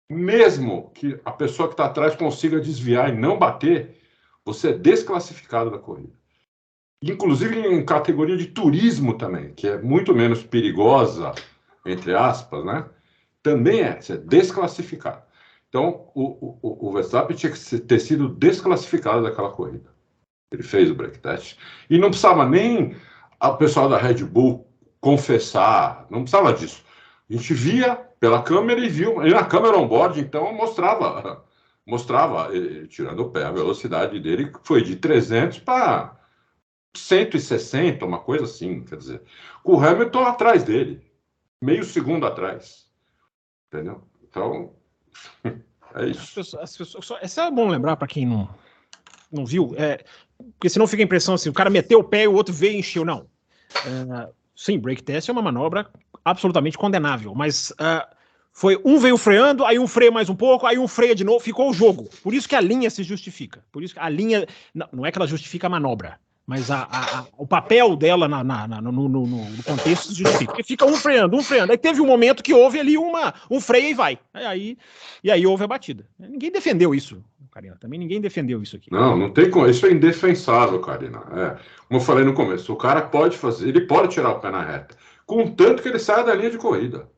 Mesmo que a pessoa que está atrás consiga desviar e não bater, você é desclassificado da corrida. Inclusive em categoria de turismo também, que é muito menos perigosa, entre aspas, né? Também você é desclassificado. Então, o Verstappen tinha que ter sido desclassificado daquela corrida. Ele fez o break test. E não precisava nem o pessoal da Red Bull confessar, não precisava disso. A gente via pela câmera e viu, e na câmera on-board, então, mostrava tirando o pé, a velocidade dele foi de 300 para 160, uma coisa assim, quer dizer. Com o Hamilton atrás dele, meio segundo atrás, entendeu? Então, é isso. Isso é bom lembrar para quem não viu, porque senão fica a impressão assim, o cara meteu o pé e o outro veio e encheu, não. Sim, break test é uma manobra absolutamente condenável, mas foi um veio freando, aí um freia mais um pouco, aí um freia de novo, ficou o jogo. Por isso que a linha se justifica. Por isso que a linha, não é que ela justifica a manobra, mas o papel dela no contexto se justifica. Porque fica um freando. Aí teve um momento que houve ali um freio e vai. E aí houve a batida. Ninguém defendeu isso, Karina. Também ninguém defendeu isso aqui. Não tem como. Isso é indefensável, Karina. Como eu falei no começo, o cara pode fazer, ele pode tirar o pé na reta, contanto que ele saia da linha de corrida.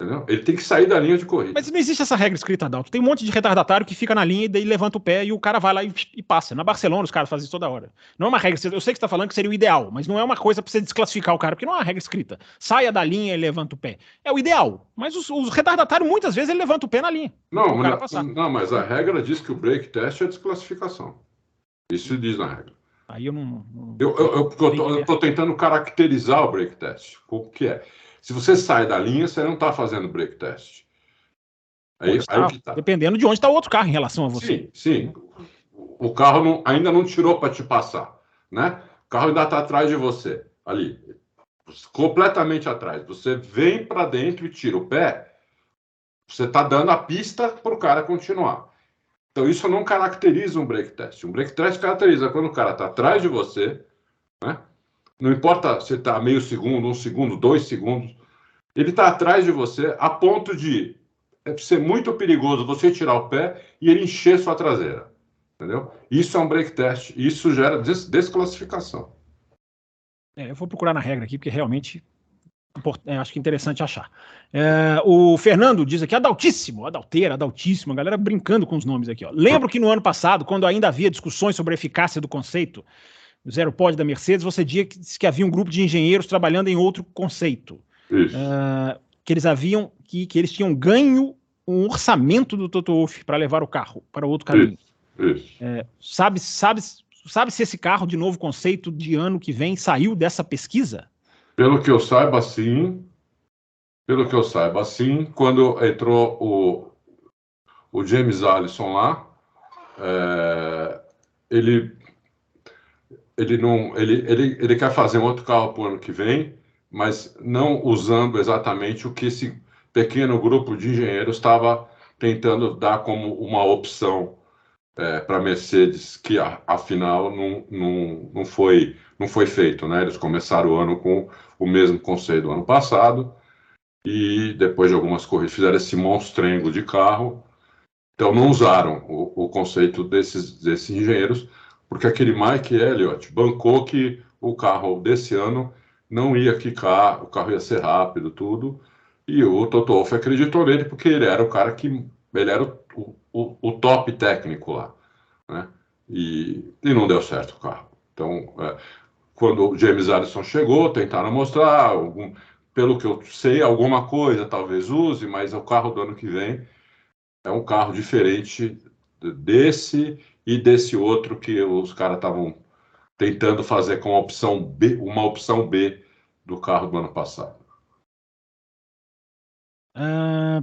Entendeu? Ele tem que sair da linha de corrida. Mas não existe essa regra escrita, Adalto. Tem um monte de retardatário que fica na linha e daí levanta o pé e o cara vai lá e passa. Na Barcelona os caras fazem isso toda hora. Não é uma regra. Eu sei que você está falando que seria o ideal, mas não é uma coisa para você desclassificar o cara, porque não é uma regra escrita. Saia da linha e levanta o pé. É o ideal. Mas os retardatários, muitas vezes, ele levanta o pé na linha. Não, mas a regra diz que o break test é desclassificação. Isso diz na regra. Aí eu não. Eu estou tentando caracterizar o break test. O que é? Se você sai da linha, você não está fazendo break test. Aí que tá. Dependendo de onde está o outro carro em relação a você. Sim. O carro ainda não tirou para te passar, né? O carro ainda está atrás de você, ali, completamente atrás. Você vem para dentro e tira o pé, você está dando a pista para o cara continuar. Então, isso não caracteriza um break test. Um break test caracteriza quando o cara está atrás de você, né? Não importa se está meio segundo, 1 segundo, 2 segundos, ele está atrás de você a ponto de ser muito perigoso você tirar o pé e ele encher sua traseira. Entendeu? Isso é um break test. Isso gera desclassificação. Eu vou procurar na regra aqui, porque realmente acho que é interessante achar. O Fernando diz aqui, adaltíssimo, adaltíssimo, a galera brincando com os nomes aqui. Ó. Lembro que no ano passado, quando ainda havia discussões sobre a eficácia do conceito do zero pod da Mercedes, você disse que havia um grupo de engenheiros trabalhando em outro conceito. Isso. Que eles tinham ganho um orçamento do Toto Wolff para levar o carro para outro caminho. Isso. Sabe se esse carro de novo conceito de ano que vem saiu dessa pesquisa? Pelo que eu saiba, sim. Quando entrou o James Allison lá, ele quer fazer um outro carro para o ano que vem, mas não usando exatamente o que esse pequeno grupo de engenheiros estava tentando dar como uma opção para a Mercedes, que afinal não foi feito, né? Eles começaram o ano com o mesmo conceito do ano passado e depois de algumas corridas fizeram esse monstrengo de carro. Então não usaram o conceito desses engenheiros, porque aquele Mike Elliott bancou que o carro desse ano não ia quicar, o carro ia ser rápido, tudo, e o Toto Wolff acreditou nele porque ele era o cara ele era o top técnico lá, né? E não deu certo o carro. Então, quando o James Allison chegou, tentaram mostrar, pelo que eu sei, alguma coisa talvez use, mas o carro do ano que vem é um carro diferente desse e desse outro que os caras estavam tentando fazer com uma opção B do carro do ano passado.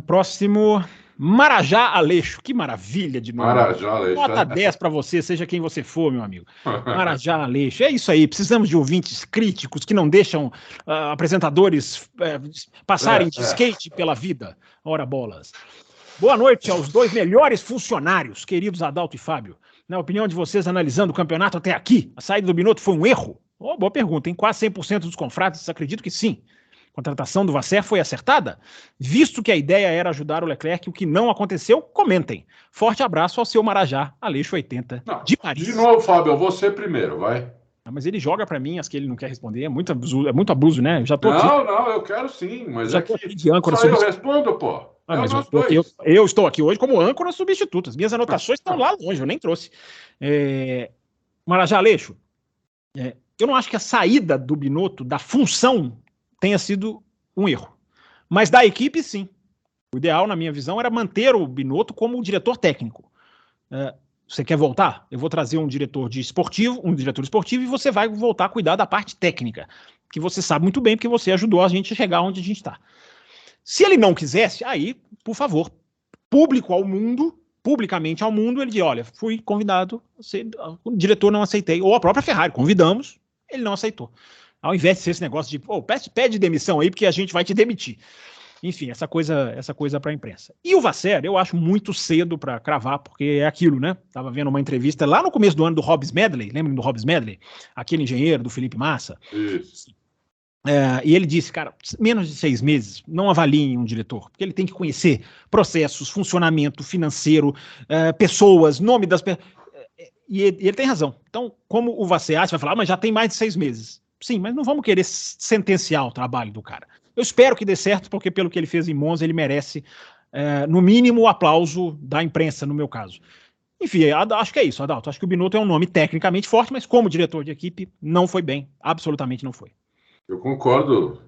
Próximo. Marajá Aleixo, que maravilha de nome. Marajá Aleixo. Nota 10 para você, seja quem você for, meu amigo. Marajá Aleixo, é isso aí. Precisamos de ouvintes críticos que não deixam apresentadores passarem de skate pela vida. Ora bolas. Boa noite aos dois melhores funcionários, queridos Adalto e Fábio. Na opinião de vocês, analisando o campeonato até aqui, a saída do Binotto foi um erro? Boa pergunta, hein? Quase 100% dos confrades acredito que sim. A contratação do Vasser foi acertada? Visto que a ideia era ajudar o Leclerc, o que não aconteceu, comentem. Forte abraço ao seu Marajá, Aleixo 80, de Paris. De novo, Fábio, você primeiro, vai. Mas ele joga para mim as que ele não quer responder, é muito abuso, né? Eu já tô não, eu quero sim, mas já aqui, de âncora só eu respondo, pô. Mas eu estou aqui hoje como âncora substituto. As minhas anotações estão lá longe, eu nem trouxe. Marajá Aleixo, eu não acho que a saída do Binotto, da função, tenha sido um erro. Mas da equipe, sim. O ideal, na minha visão, era manter o Binotto como diretor técnico. Você quer voltar? Eu vou trazer um diretor esportivo, e você vai voltar a cuidar da parte técnica, que você sabe muito bem, porque você ajudou a gente a chegar onde a gente está. Se ele não quisesse, aí, por favor, publicamente ao mundo, ele diz, olha, fui convidado, o diretor não aceitei, ou a própria Ferrari, convidamos, ele não aceitou. Ao invés de ser esse negócio de, pede demissão aí, porque a gente vai te demitir. Enfim, essa coisa para a imprensa. E o Vasser, eu acho muito cedo para cravar, porque é aquilo, né? Estava vendo uma entrevista lá no começo do ano do Hobbs Medley, lembram do Hobbs Medley? Aquele engenheiro do Felipe Massa. Isso. E ele disse, cara, menos de 6 meses, não avaliem um diretor, porque ele tem que conhecer processos, funcionamento financeiro, pessoas, nome das pessoas. E ele tem razão. Então, como o Vasser vai falar, mas já tem mais de 6 meses. Sim, mas não vamos querer sentenciar o trabalho do cara. Eu espero que dê certo, porque pelo que ele fez em Monza, ele merece, no mínimo, o aplauso da imprensa, no meu caso. Enfim, acho que é isso, Adalto. Acho que o Binotto é um nome tecnicamente forte, mas como diretor de equipe, não foi bem. Absolutamente não foi. Eu concordo.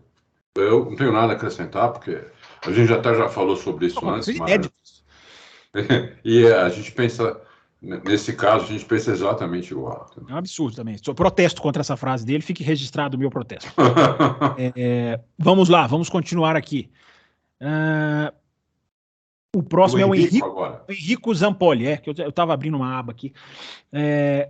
Eu não tenho nada a acrescentar, porque a gente já falou sobre isso antes. E a gente pensa, nesse caso, a gente pensa exatamente igual. É um absurdo também. Eu protesto contra essa frase dele, fique registrado o meu protesto. Vamos lá, vamos continuar aqui. O próximo é o Henrico Zampoli, que eu estava abrindo uma aba aqui.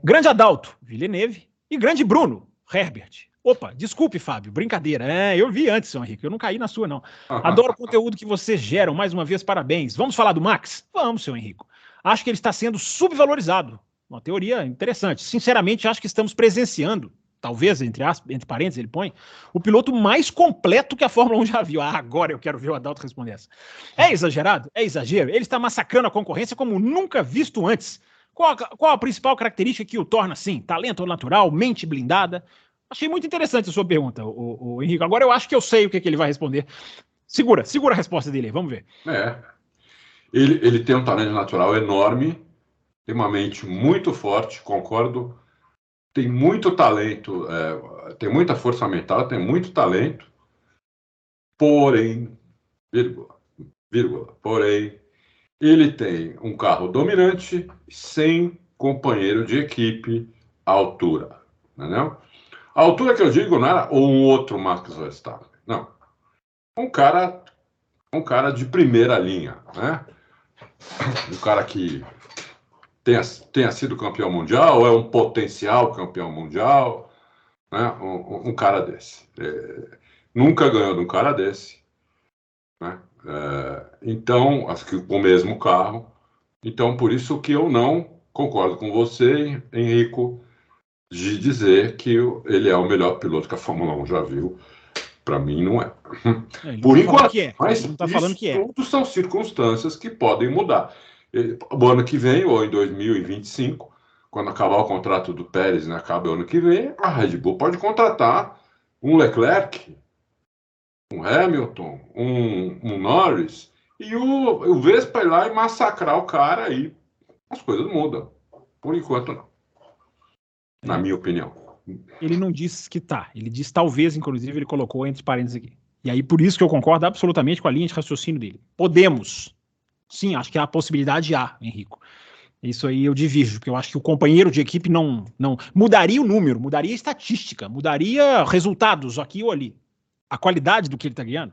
Grande Adalto, Villeneuve, e grande Bruno, Herbert. Opa, desculpe, Fábio, brincadeira. Eu vi antes, seu Henrique, eu não caí na sua, não. Adoro o conteúdo que vocês geram, mais uma vez, parabéns. Vamos falar do Max? Vamos, seu Henrique. Acho que ele está sendo subvalorizado. Uma teoria interessante. Sinceramente, acho que estamos presenciando, talvez, entre parênteses, ele põe, o piloto mais completo que a Fórmula 1 já viu. Agora eu quero ver o Adalto responder essa. É exagerado? É exagero? Ele está massacrando a concorrência como nunca visto antes. Qual a principal característica que o torna assim? Talento natural, mente blindada? Achei muito interessante a sua pergunta, o Henrique. Agora eu acho que eu sei o que ele vai responder. Segura a resposta dele aí, vamos ver. Ele tem um talento natural enorme, tem uma mente muito forte, concordo. Tem muito talento, tem muita força mental, tem muito talento. Porém, porém, ele tem um carro dominante sem companheiro de equipe à altura, entendeu? A altura que eu digo não era um outro Max Verstappen, não. Um cara de primeira linha, né? Um cara que tenha sido campeão mundial, ou é um potencial campeão mundial, né? Um cara desse. Nunca ganhou de um cara desse, né? Então, acho que com o mesmo carro. Então, por isso que eu não concordo com você, Henrico, de dizer que ele é o melhor piloto que a Fórmula 1 já viu. Para mim, não é. Por enquanto, mas não tá falando que é. Tudo são circunstâncias que podem mudar. O ano que vem, ou em 2025, quando acabar o contrato do Pérez, né, acaba o ano que vem, a Red Bull pode contratar um Leclerc, um Hamilton, um Norris, e o Vespa ir lá e massacrar o cara, aí as coisas mudam. Por enquanto, não. Na minha opinião. Ele não disse que tá. Ele disse talvez, inclusive, ele colocou entre parênteses aqui. E aí, por isso que eu concordo absolutamente com a linha de raciocínio dele. Podemos. Sim, acho que há a possibilidade, Henrico. Isso aí eu divirjo, porque eu acho que o companheiro de equipe não mudaria o número, mudaria a estatística, mudaria resultados aqui ou ali. A qualidade do que ele está ganhando.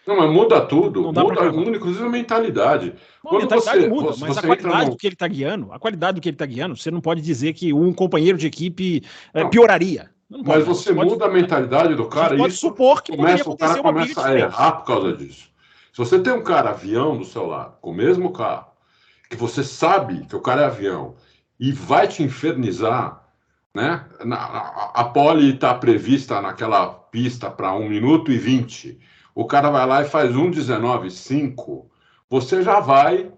Não, mas muda tudo. Não dá pra cravar. Muda inclusive a mentalidade. Não, a Quando mentalidade você, muda, você mas a você entra qualidade num... do que ele está guiando, você não pode dizer que um companheiro de equipe Não, pioraria. Não pode, mas você muda a mentalidade do a gente cara e pode isso supor que poderia o cara acontecer uma briga começa a diferente. errar por causa disso. Se você tem um cara avião do seu lado, com o mesmo carro, que você sabe que o cara é avião e vai te infernizar, né? A pole está prevista naquela pista para 1 minuto e 20. O cara vai lá e faz 1:19,5. Você já vai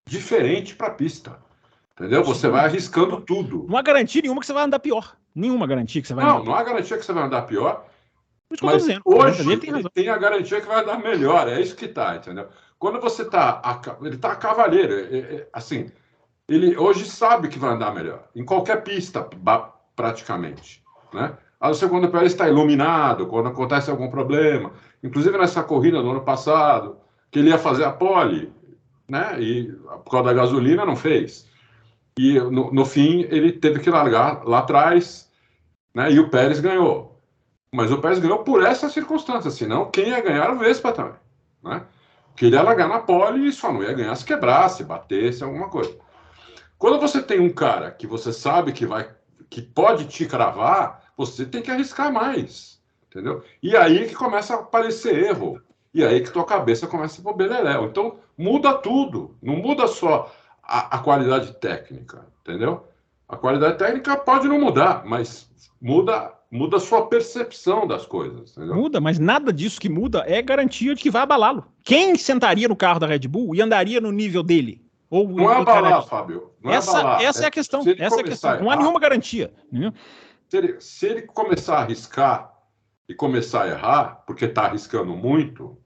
diferente para a pista. Entendeu? Você vai arriscando tudo. Não há garantia nenhuma que você vai andar pior. Nenhuma garantia que você vai andar pior. Não há garantia que você vai andar pior. Por isso que eu Mas dizendo. hoje ele tem a garantia que vai dar melhor. É isso que tá, entendeu? Quando você tá... Ele tá a cavaleiro. Assim, ele hoje sabe que vai andar melhor. Em qualquer pista, praticamente. Né? A não ser quando o Pérez está iluminado, quando acontece algum problema. Inclusive nessa corrida do ano passado, que ele ia fazer a pole, né? E por causa da gasolina não fez. E no fim ele teve que largar lá atrás, né? E o Pérez ganhou. Mas o Pérez ganhou por essa circunstância, senão quem ia ganhar era o Vespa também, né? Porque ele ia largar na pole e só não ia ganhar se quebrasse, batesse, alguma coisa. Quando você tem um cara que você sabe que pode te cravar, você tem que arriscar mais, entendeu? E aí que começa a aparecer erro. E aí que tua cabeça começa a pôr beleléu. Então, muda tudo. Não muda só a qualidade técnica, entendeu? A qualidade técnica pode não mudar, mas muda a sua percepção das coisas, entendeu? Muda, mas nada disso que muda é garantia de que vai abalá-lo. Quem sentaria no carro da Red Bull e andaria no nível dele? Ou não é abalar, Fábio. Não abalar. Essa é a questão. Essa é a questão. Errar, não há nenhuma garantia. Né? Se ele começar a arriscar e começar a errar, porque está arriscando muito,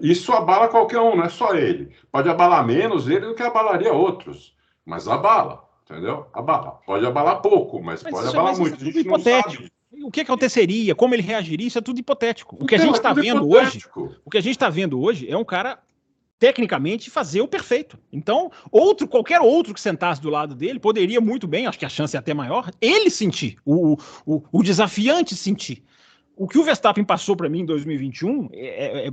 isso abala qualquer um, não é só ele. Pode abalar menos ele do que abalaria outros, mas abala, entendeu? Abala. Pode abalar pouco, mas pode abalar muito. Isso é tudo hipotético. O que aconteceria, como ele reagiria, isso é tudo hipotético. O que a gente está vendo hoje é um cara tecnicamente fazer o perfeito. Então, qualquer outro que sentasse do lado dele poderia muito bem, acho que a chance é até maior, ele sentir, o desafiante sentir. O que o Verstappen passou para mim em 2021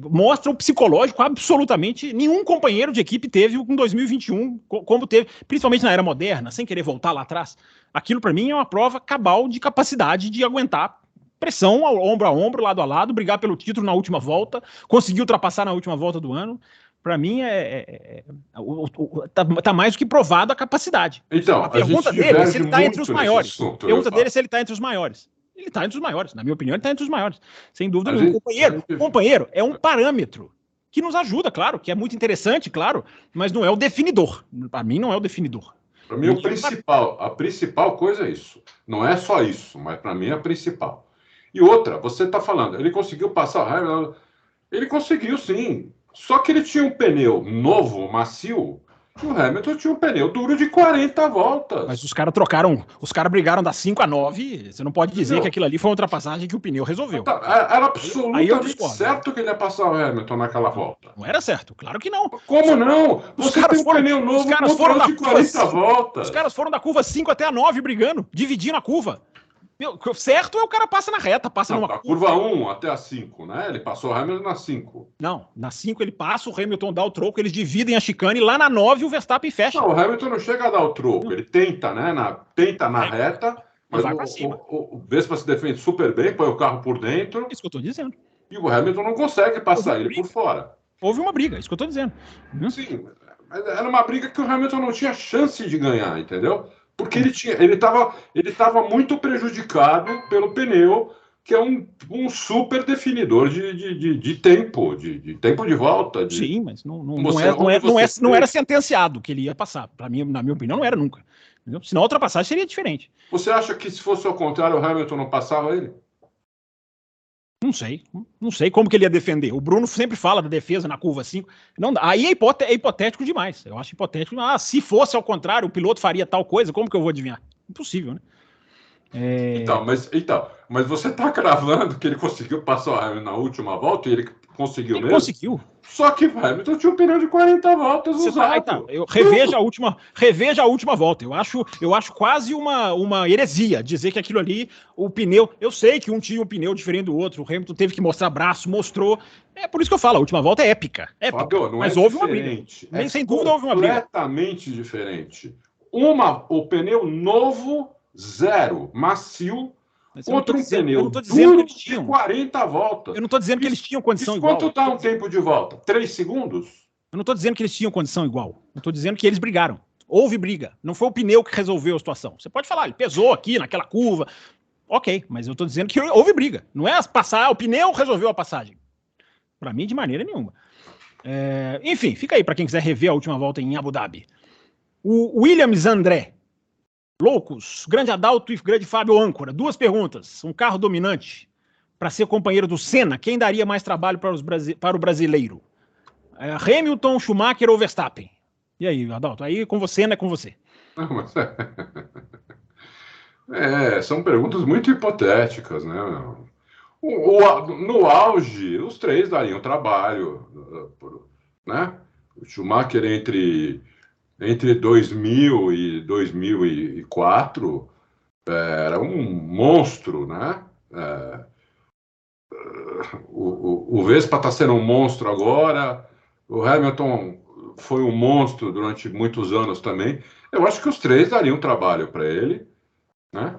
mostra o psicológico absolutamente nenhum companheiro de equipe teve em 2021, como teve, principalmente na era moderna, sem querer voltar lá atrás. Aquilo para mim é uma prova cabal de capacidade de aguentar pressão ombro a ombro, lado a lado, brigar pelo título na última volta, conseguir ultrapassar na última volta do ano. Para mim, tá mais do que provado a capacidade. Então, a pergunta dele é se ele está entre os maiores. A pergunta dele é se ele está entre os maiores. Ele está entre os maiores. Na minha opinião, ele está entre os maiores. Sem dúvida nenhuma. Companheiro é um parâmetro que nos ajuda, claro, que é muito interessante, claro, mas não é o definidor. Para mim, não é o definidor. Para mim, a principal coisa é isso. Não é só isso, mas para mim é a principal. E outra, você está falando, ele conseguiu passar o Hamilton. Ele conseguiu, sim. Só que ele tinha um pneu novo, macio, e o Hamilton tinha um pneu duro de 40 voltas. Mas os caras brigaram das 5 a 9, você não pode dizer que aquilo ali foi uma ultrapassagem que o pneu resolveu. Era absolutamente certo que ele ia passar o Hamilton naquela volta. Não era certo, claro que não. Como não? Você tem um pneu novo, os caras foram de 40 voltas. Os caras foram da curva 5 até a 9 brigando, dividindo a curva. Certo é o cara passa na reta, passa numa curva 1 até a 5, né? Ele passou o Hamilton na 5. Não, na 5 ele passa, o Hamilton dá o troco, eles dividem a chicane e lá na 9 o Verstappen fecha. Não, o Hamilton não chega a dar o troco, ele tenta, né? Tenta na reta, mas o Vespa se defende super bem, põe o carro por dentro. Isso que eu tô dizendo. E o Hamilton não consegue passar ele por fora. Houve uma briga, isso que eu tô dizendo. Sim, mas era uma briga que o Hamilton não tinha chance de ganhar, entendeu? Porque ele estava muito prejudicado pelo pneu, que é um super definidor de tempo, de tempo de volta. Sim, mas não era sentenciado que ele ia passar. Para mim, na minha opinião, não era nunca. Entendeu? Senão a ultrapassagem seria diferente. Você acha que se fosse ao contrário, o Hamilton não passava ele? Não sei como que ele ia defender. O Bruno sempre fala da defesa na curva 5. Não, aí é hipotético demais. Eu acho hipotético. Se fosse ao contrário, o piloto faria tal coisa, como que eu vou adivinhar? Impossível, né? Mas você está cravando que ele conseguiu passar o Hamilton na última volta e ele conseguiu Ele mesmo? conseguiu. Só que o Hamilton tinha um pneu de 40 voltas usado. Eu reveja a última volta. Eu acho quase uma heresia dizer que aquilo ali, o pneu. Eu sei que um tinha um pneu diferente do outro. O Hamilton teve que mostrar braço, mostrou. É por isso que eu falo, a última volta é épica. Fábio, mas houve uma briga. Sem dúvida houve uma briga. Completamente diferente. O pneu novo, zero, macio. Contra um pneu duro de 40 voltas. Eu não estou dizendo que eles tinham condição igual. Quanto dá um tempo de volta? 3 segundos? Eu não estou dizendo que eles tinham condição igual. Eu estou dizendo que eles brigaram. Houve briga. Não foi o pneu que resolveu a situação. Você pode falar, ele pesou aqui naquela curva. Ok, mas eu estou dizendo que houve briga. Não é passar, o pneu resolveu a passagem. Para mim, de maneira nenhuma. Enfim, fica aí para quem quiser rever a última volta em Abu Dhabi. O Williams André. Loucos, grande Adalto e grande Fábio Âncora. 2 perguntas. Um carro dominante para ser companheiro do Senna, quem daria mais trabalho para o brasileiro? Hamilton, Schumacher ou Verstappen? E aí, Adalto? Aí com você, não é com você. Não, mas... são perguntas muito hipotéticas, né? No auge, os 3 dariam trabalho, né? O Schumacher entre 2000 e 2004 era um monstro, né? O Vespa está sendo um monstro agora, o Hamilton foi um monstro durante muitos anos também. Eu acho que os 3 dariam trabalho para ele, né?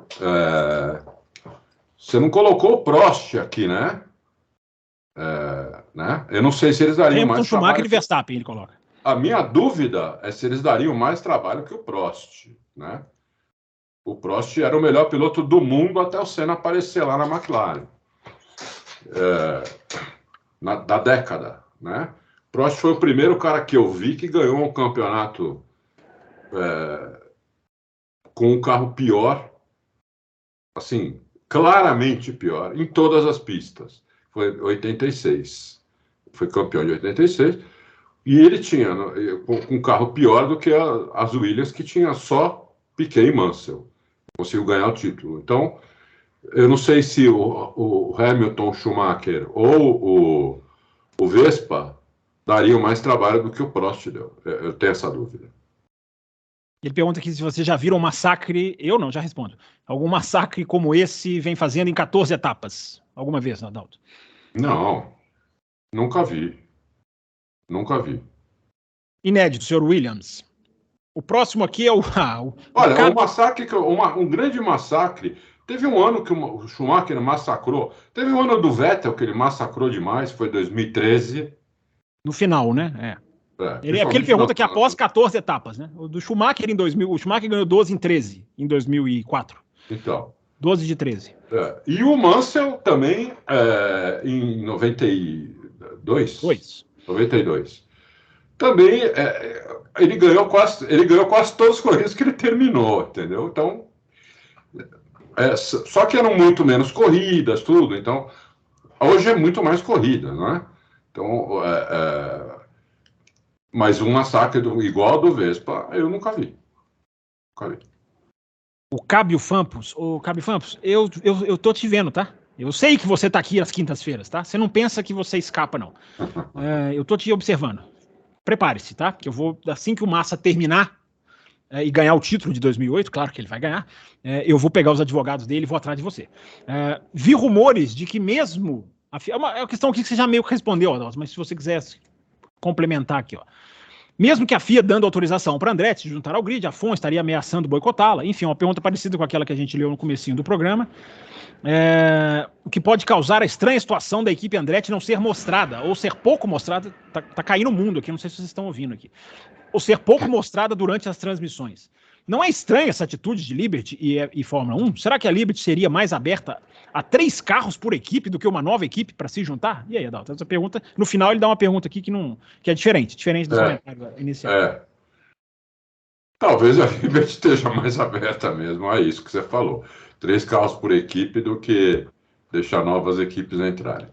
Você não colocou o Prost aqui, né? Eu não sei se eles dariam Hamilton, mais Schumacher trabalho. E Verstappen, ele coloca. A minha dúvida é se eles dariam mais trabalho que o Prost, né? O Prost era o melhor piloto do mundo até o Senna aparecer lá na McLaren. Da década, né? Prost foi o primeiro cara que eu vi que ganhou um campeonato com um carro pior, assim, claramente pior, em todas as pistas. Foi 86. Foi campeão de 86. E ele tinha um carro pior do que as Williams, que tinha só Piquet e Mansell. Conseguiu ganhar o título. Então, eu não sei se o Hamilton, Schumacher ou o Vespa dariam mais trabalho do que o Prost deu. Eu tenho essa dúvida. Ele pergunta aqui se você já viram um massacre. Eu não, já respondo. Algum massacre como esse vem fazendo em 14 etapas? Alguma vez, Adalto? Não, nunca vi. Nunca vi. Inédito, senhor Williams. O próximo aqui é Olha, um massacre, um grande massacre. Teve um ano que o Schumacher massacrou. Teve um ano do Vettel que ele massacrou demais, foi 2013. No final, né? Porque ele pergunta que após 14 etapas, né? O do Schumacher em 2000, o Schumacher ganhou 12 em 13, em 2004. Então. 12 de 13. E o Mansell também em 92. 92. Também ele ganhou quase todas as corridas que ele terminou, entendeu? Então, só que eram muito menos corridas, tudo. Então, hoje é muito mais corrida, não é? Então, mas um massacre igual ao do Vespa, eu nunca vi. O Cábio Fampos, eu tô te vendo, tá? Eu sei que você tá aqui às quintas-feiras, tá? Você não pensa que você escapa, não. Eu tô te observando. Prepare-se, tá? Que eu vou, assim que o Massa terminar e ganhar o título de 2008, claro que ele vai ganhar, eu vou pegar os advogados dele e vou atrás de você. Vi rumores de que mesmo... É uma questão aqui que você já meio que respondeu, Adalto, mas se você quiser complementar aqui, ó. Mesmo que a FIA dando autorização para Andretti se juntar ao grid, a FOM estaria ameaçando boicotá-la. Enfim, uma pergunta parecida com aquela que a gente leu no comecinho do programa. O que pode causar a estranha situação da equipe Andretti não ser mostrada, ou ser pouco mostrada, tá caindo o mundo aqui, não sei se vocês estão ouvindo aqui, ou ser pouco mostrada durante as transmissões. Não é estranha essa atitude de Liberty e Fórmula 1? Será que a Liberty seria mais aberta a 3 carros por equipe do que uma nova equipe para se juntar? E aí, Adalto, essa pergunta, no final ele dá uma pergunta aqui que é diferente do comentário inicial. Talvez a Liberty esteja mais aberta mesmo a isso que você falou. 3 carros por equipe do que deixar novas equipes entrarem.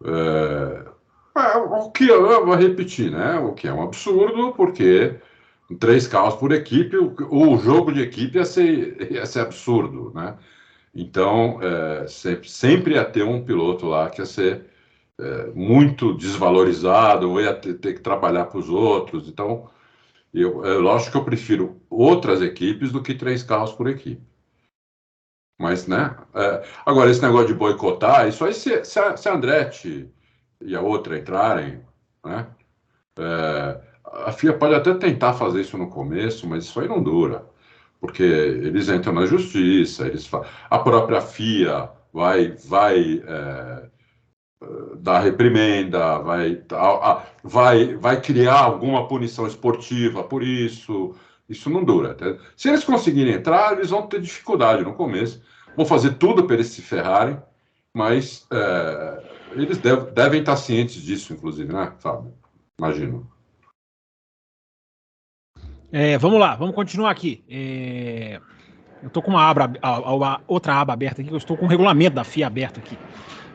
O que eu vou repetir, né? O que é um absurdo, porque 3 carros por equipe, o jogo de equipe ia ser absurdo, né? Então, sempre ia ter um piloto lá que ia ser muito desvalorizado, ou ia ter que trabalhar para os outros. Então, lógico que eu prefiro outras equipes do que 3 carros por equipe. Mas, né? Agora, esse negócio de boicotar, isso aí, se a Andretti e a outra entrarem, né? A FIA pode até tentar fazer isso no começo, mas isso aí não dura, porque eles entram na justiça, a própria FIA vai dar reprimenda, vai criar alguma punição esportiva por isso. Isso não dura. Tá? Se eles conseguirem entrar, eles vão ter dificuldade no começo, vão fazer tudo para eles se ferrarem, mas eles devem estar cientes disso, inclusive, né, Fábio? Imagino. Vamos lá, vamos continuar aqui. Eu estou com uma outra aba aberta aqui, eu estou com o regulamento da FIA aberto aqui.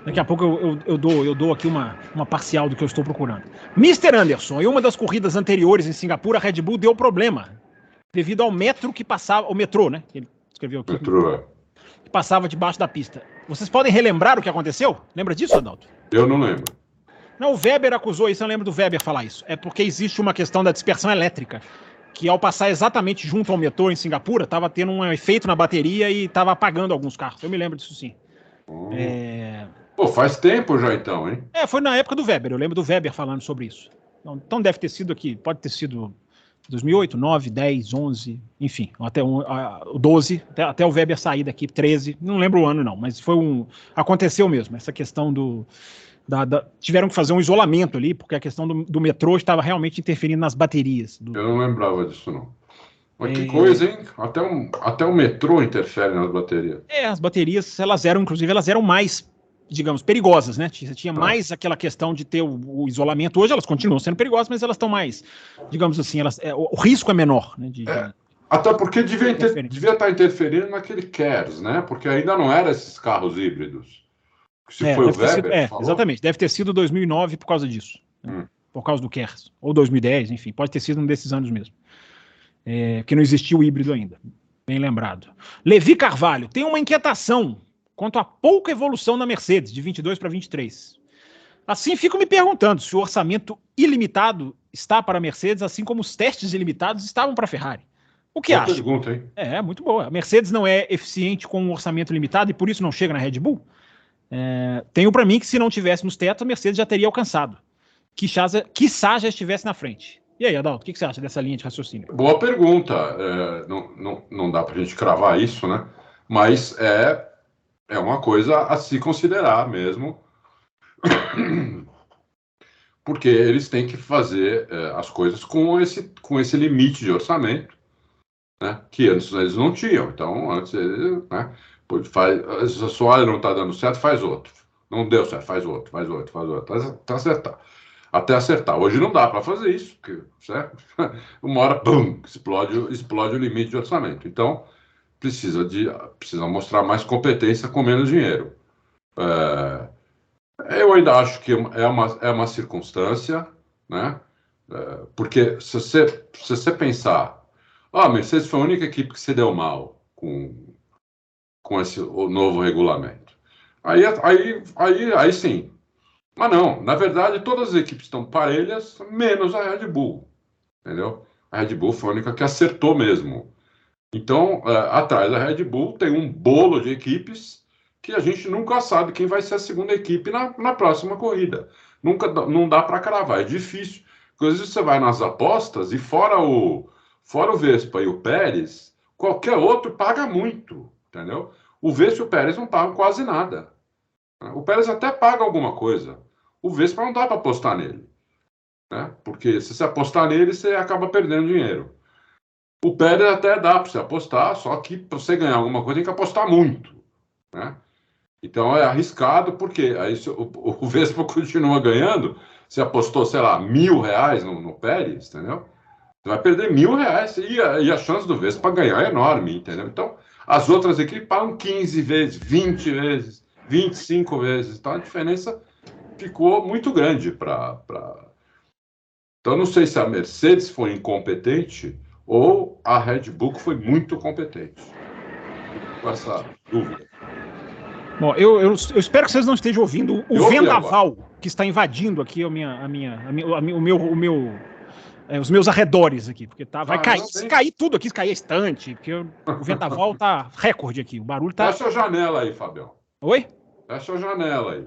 Daqui a pouco eu dou aqui uma parcial do que eu estou procurando. Mr. Anderson, em uma das corridas anteriores em Singapura, a Red Bull deu problema devido ao metro que passava, o metrô, né? Ele escreveu aqui. Metrô. Que passava debaixo da pista. Vocês podem relembrar o que aconteceu? Lembra disso, Adalto? Eu não lembro. Não, o Weber acusou isso, eu lembro do Weber falar isso. É porque existe uma questão da dispersão elétrica, que ao passar exatamente junto ao metrô em Singapura, estava tendo um efeito na bateria e estava apagando alguns carros. Eu me lembro disso sim. Pô, faz tempo já então, hein? Foi na época do Weber, eu lembro do Weber falando sobre isso. Então deve ter sido aqui, pode ter sido 2008, 9, 10, 11, enfim, até o 12, até o Weber sair daqui, 13, não lembro o ano não, mas aconteceu mesmo, essa questão tiveram que fazer um isolamento ali, porque a questão do metrô estava realmente interferindo nas baterias. Eu não lembrava disso não. Mas que coisa, hein? Até o metrô interfere nas baterias. As baterias, elas eram mais, digamos, perigosas, né? Tinha mais aquela questão de ter o isolamento. Hoje elas continuam sendo perigosas, mas elas estão mais, digamos assim, o risco é menor, né? Até porque devia estar interferindo naquele CARES, né? Porque ainda não eram esses carros híbridos. Se foi o Weber, exatamente, deve ter sido 2009 por causa disso. Por causa do CARES. Ou 2010, enfim, pode ter sido um desses anos mesmo. Que não existia o híbrido ainda. Bem lembrado. Levi Carvalho, tem uma inquietação quanto à pouca evolução na Mercedes, de 22 para 23. Assim, fico me perguntando se o orçamento ilimitado está para a Mercedes, assim como os testes ilimitados estavam para a Ferrari. O que acha? Pergunta, hein? Muito boa. A Mercedes não é eficiente com um orçamento limitado e por isso não chega na Red Bull? Tenho para mim que se não tivéssemos teto, a Mercedes já teria alcançado. Quiçá já estivesse na frente. E aí, Adalto, o que você acha dessa linha de raciocínio? Boa pergunta. Não dá para a gente cravar isso, né? Mas é uma coisa a se considerar mesmo, porque eles têm que fazer as coisas com esse limite de orçamento, né? Que antes eles não tinham. Então, antes eles, né? Olha, não está dando certo, faz outro. Não deu certo, faz outro, até acertar. Hoje não dá para fazer isso, porque, certo? Uma hora, pum, explode o limite de orçamento. Então, precisa mostrar mais competência com menos dinheiro. Eu ainda acho que é uma circunstância, né? Porque se você pensar, a Mercedes foi a única equipe que se deu mal com o novo regulamento. Aí sim. Mas não, na verdade, todas as equipes estão parelhas, menos a Red Bull, entendeu? A Red Bull foi a única que acertou mesmo. Então, atrás da Red Bull tem um bolo de equipes que a gente nunca sabe quem vai ser a segunda equipe na próxima corrida. Não dá para cravar, é difícil. Porque às vezes você vai nas apostas e fora o Vespa e o Pérez, qualquer outro paga muito, entendeu? O Vespa e o Pérez não pagam quase nada. O Pérez até paga alguma coisa. O Vespa não dá para apostar nele, né? Porque se você apostar nele, você acaba perdendo dinheiro. O Pérez até dá para você apostar, só que para você ganhar alguma coisa tem que apostar muito, né? Então é arriscado, porque aí o Vespa continua ganhando. Você apostou, sei lá, R$1.000 no Pérez, entendeu? Você vai perder R$1.000 e a chance do Vespa ganhar é enorme, entendeu? Então as outras equipes pagam 15 vezes, 20 vezes, 25 vezes. Então a diferença ficou muito grande para. Então não sei se a Mercedes foi incompetente ou a Red Bull foi muito competente? Com essa dúvida. Bom, eu espero que vocês não estejam ouvindo o vendaval que está invadindo aqui os meus arredores aqui, porque vai cair, se cair tudo aqui, se cair a estante, porque o vendaval tá recorde aqui, o barulho tá... Fecha a janela aí, Fabião. Oi? Fecha a janela aí.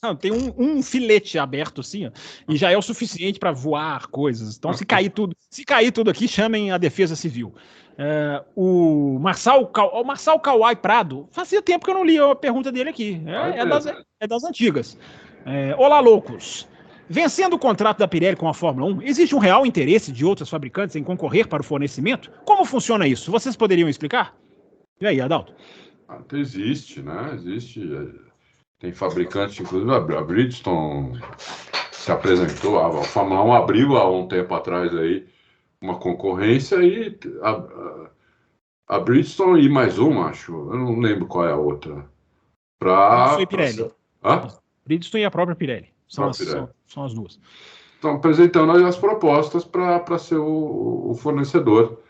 Não, tem um filete aberto assim, ó, e já é o suficiente para voar coisas. Então, se cair tudo aqui, chamem a Defesa Civil. O Marçal Kawai Prado, fazia tempo que eu não li a pergunta dele aqui. É das antigas. Olá, loucos. Vencendo o contrato da Pirelli com a Fórmula 1, existe um real interesse de outros fabricantes em concorrer para o fornecimento? Como funciona isso? Vocês poderiam explicar? E aí, Adalto? Existe, né? Existe. Tem fabricante, inclusive a Bridgestone se apresentou, a Fórmula 1 abriu há um tempo atrás aí uma concorrência e a Bridgestone e mais uma, acho, eu não lembro qual é a outra. Bridgestone e Pirelli. Bridgestone e a própria Pirelli. São as duas. Estão apresentando as propostas para ser o fornecedor.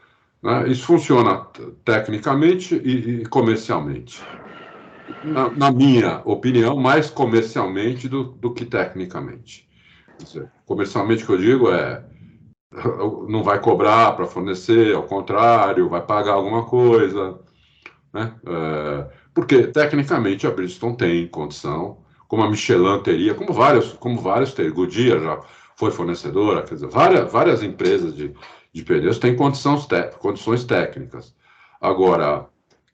Né? Isso funciona tecnicamente e comercialmente. Na minha opinião, mais comercialmente do que tecnicamente. Comercialmente, o que eu digo não vai cobrar para fornecer, ao contrário, vai pagar alguma coisa. Né? Porque, tecnicamente, a Bridgestone tem condição, como a Michelin teria, como vários teriam. Goodyear já foi fornecedora, quer dizer, várias empresas de pneus têm condições técnicas. Agora,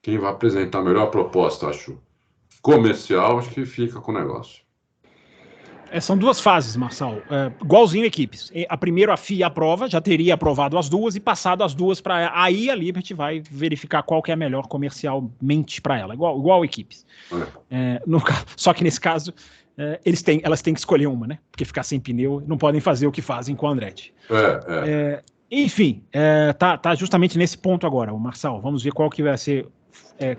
quem vai apresentar a melhor proposta, acho, comercial, acho que fica com o negócio. São duas fases, Marçal, igualzinho equipes. A primeira, a FIA aprova, já teria aprovado as duas e passado as duas para aí a Liberty vai verificar qual que é a melhor comercialmente para ela, igual equipes. Só que nesse caso, elas têm que escolher uma, né? Porque ficar sem pneu, não podem fazer o que fazem com o Andretti. Enfim, tá justamente nesse ponto agora, o Marçal. Vamos ver qual que vai ser,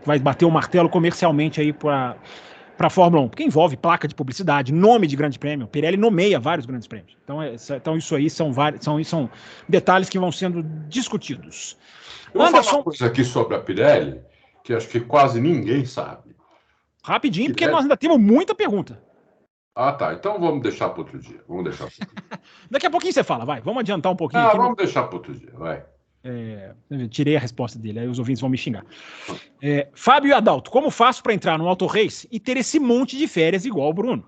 vai bater o martelo comercialmente aí para a Fórmula 1, porque envolve placa de publicidade, nome de grande prêmio. Pirelli nomeia vários grandes prêmios. Então isso aí são detalhes que vão sendo discutidos. Eu vou falar uma coisa aqui sobre a Pirelli, que acho que quase ninguém sabe. Rapidinho, porque nós ainda temos muita pergunta. Tá. Então vamos deixar para outro dia. Daqui a pouquinho você fala, vai. Vamos adiantar um pouquinho. Vamos deixar para outro dia, vai. Tirei a resposta dele, aí os ouvintes vão me xingar. Fábio e Adalto, como faço para entrar no Auto Race e ter esse monte de férias igual o Bruno?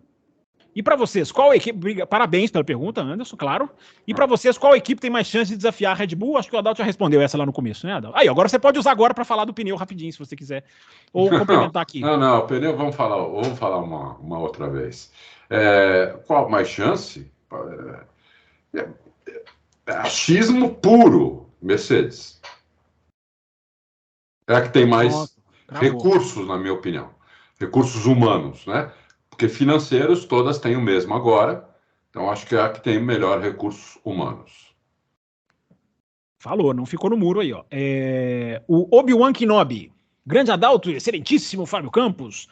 E para vocês, qual equipe... Parabéns pela pergunta, Anderson, claro. E para vocês, qual equipe tem mais chance de desafiar a Red Bull? Acho que o Adalto já respondeu essa lá no começo, né, Adalto? Aí, agora você pode usar agora para falar do pneu rapidinho, se você quiser. Ou complementar aqui. Não, o pneu vamos falar uma outra vez. Qual mais chance? Achismo puro, Mercedes. É a que tem mais recursos, na minha opinião. Recursos humanos, né? Porque financeiros todas têm o mesmo agora. Então, acho que é a que tem melhor recursos humanos. Falou, não ficou no muro aí, ó. O Obi-Wan Kenobi. Grande Adalto, excelentíssimo Fábio Campos.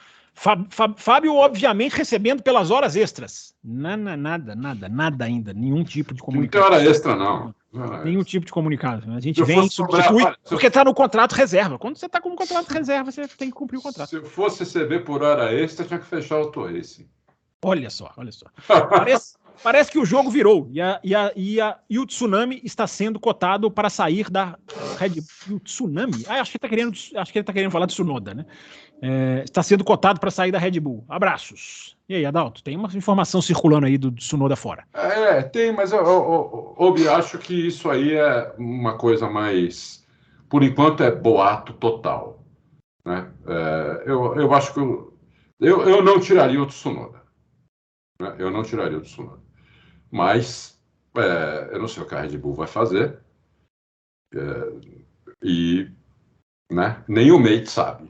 Fábio, obviamente, recebendo pelas horas extras. Nada ainda. Nenhum tipo de comunicado. Não tem hora extra, não. Nenhum tipo de comunicado. A gente vem e substitui, porque está no contrato reserva. Quando você está com um contrato reserva, você tem que cumprir o contrato. Se fosse receber por hora extra, tinha que fechar o Auto Racing. Olha só. Parece que o jogo virou. E o Tsunami está sendo cotado para sair da Red Bull. O Tsunami? Acho que ele está querendo falar de Tsunoda, né? Está sendo cotado para sair da Red Bull. Abraços. E aí, Adalto, tem uma informação circulando aí do Tsunoda fora. Tem, mas eu acho que isso aí é uma coisa mais... Por enquanto é boato total. Né? Eu acho que eu não tiraria o Tsunoda. Né? Eu não tiraria o Tsunoda. Mas eu não sei o que a Red Bull vai fazer. Né? Nem o Mate sabe.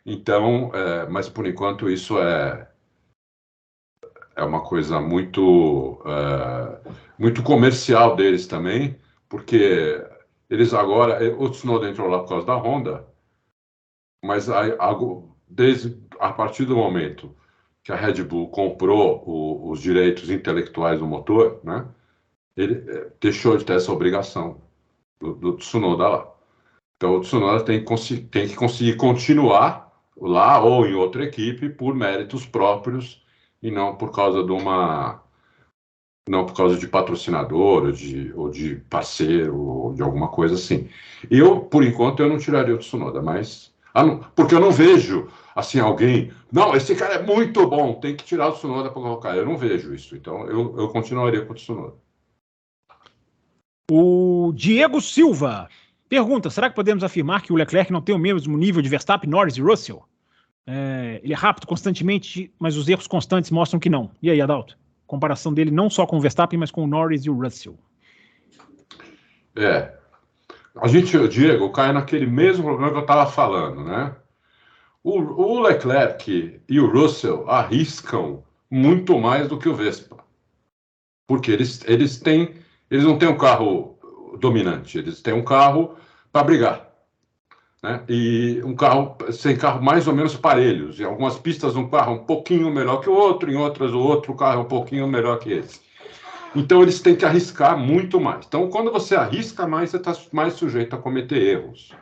Então, mas por enquanto isso é uma coisa muito comercial deles também, porque eles agora... O Tsunoda entrou lá por causa da Honda, mas a partir do momento que a Red Bull comprou os direitos intelectuais do motor, né, ele deixou de ter essa obrigação. do Tsunoda lá. Então o Tsunoda tem que conseguir continuar lá ou em outra equipe por méritos próprios e não por causa de patrocinador ou de parceiro ou de alguma coisa assim. Por enquanto, eu não tiraria o Tsunoda, mas porque eu não vejo assim alguém. Não, esse cara é muito bom, tem que tirar o Tsunoda para colocar. Eu não vejo isso, então eu continuaria com o Tsunoda. O Diego Silva pergunta: será que podemos afirmar que o Leclerc não tem o mesmo nível de Verstappen, Norris e Russell? Ele é rápido constantemente, mas os erros constantes mostram que não. E aí, Adalto? Comparação dele não só com o Verstappen, mas com o Norris e o Russell. O Diego, cai naquele mesmo problema que eu estava falando, né? O Leclerc e o Russell arriscam muito mais do que o Vespa. Porque eles não têm um carro dominante, eles têm um carro para brigar. Né? E sem carro mais ou menos parelhos. Em algumas pistas, um carro um pouquinho melhor que o outro, em outras, o outro carro é um pouquinho melhor que esse. Então, eles têm que arriscar muito mais. Então, quando você arrisca mais, você está mais sujeito a cometer erros.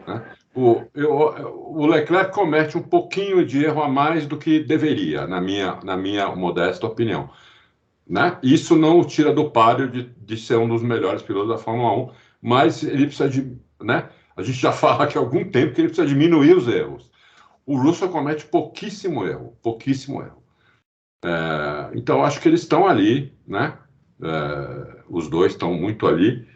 Né? O Leclerc comete um pouquinho de erro a mais do que deveria, na minha modesta opinião. Né? Isso não o tira do páreo de ser um dos melhores pilotos da Fórmula 1, mas ele precisa de... Né? A gente já fala aqui há algum tempo que ele precisa diminuir os erros. O Russell comete pouquíssimo erro. Então, acho que eles estão ali, né? Os dois estão muito ali.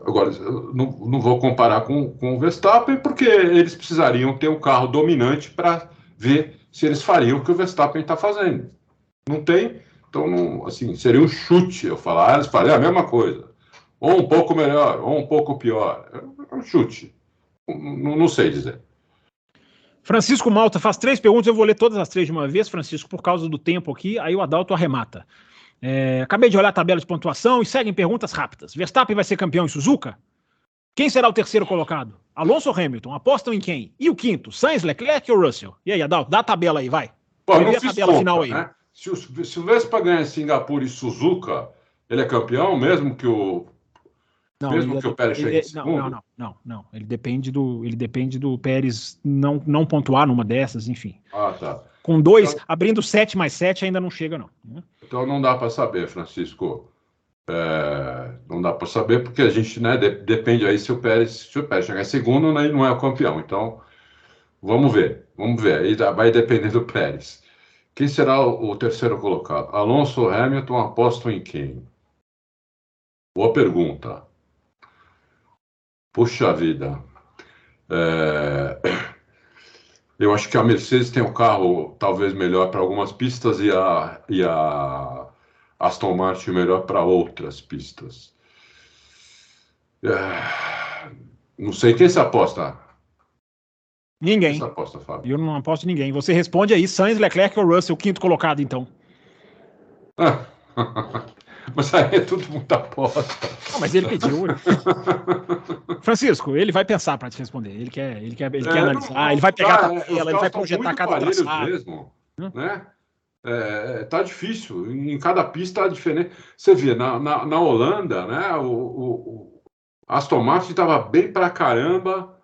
Agora, não vou comparar com o Verstappen, porque eles precisariam ter um carro dominante para ver se eles fariam o que o Verstappen está fazendo. Não tem, então, assim, seria um chute eu falar, eles fariam a mesma coisa. Ou um pouco melhor, ou um pouco pior. É um chute. Não sei dizer. Francisco Malta faz 3 perguntas, eu vou ler todas as 3 de uma vez, Francisco, por causa do tempo aqui, aí o Adalto arremata. Acabei de olhar a tabela de pontuação e seguem perguntas rápidas. Verstappen vai ser campeão em Suzuka? Quem será o terceiro colocado? Alonso ou Hamilton? Apostam em quem? E o quinto? Sainz, Leclerc ou Russell? E aí, Adalto, dá a tabela aí, vai. Pô, não fiz a tabela final aí. Né? Se o Vespa ganha em Singapura e Suzuka, ele é campeão, mesmo que o Pérez chegue em segundo? Não. Ele depende do Pérez não pontuar numa dessas, enfim. Tá. Com 2, então, abrindo 7 mais 7 ainda não chega, não. Então não dá para saber, Francisco. Não dá para saber, porque a gente, né, depende aí se o Pérez chegar em segundo, né, ele não é o campeão. Então, vamos ver. Aí vai depender do Pérez. Quem será o terceiro colocado? Alonso ou Hamilton, apostam em quem? Boa pergunta. Puxa vida. Eu acho que a Mercedes tem um carro talvez melhor para algumas pistas e a Aston Martin melhor para outras pistas. Não sei quem se aposta. Ninguém. Quem se aposta, Fábio? Eu não aposto em ninguém. Você responde aí, Sainz, Leclerc ou Russell, o quinto colocado, então. Mas aí é tudo muita aposta. Não, mas ele pediu. Francisco, ele vai pensar para te responder. Ele quer analisar, ele vai pegar a tabela, ele vai projetar cada traçado. Mesmo, né? Tá difícil. Em cada pista tá diferente. Você vê, na Holanda, né? O Aston Martin estava bem pra caramba,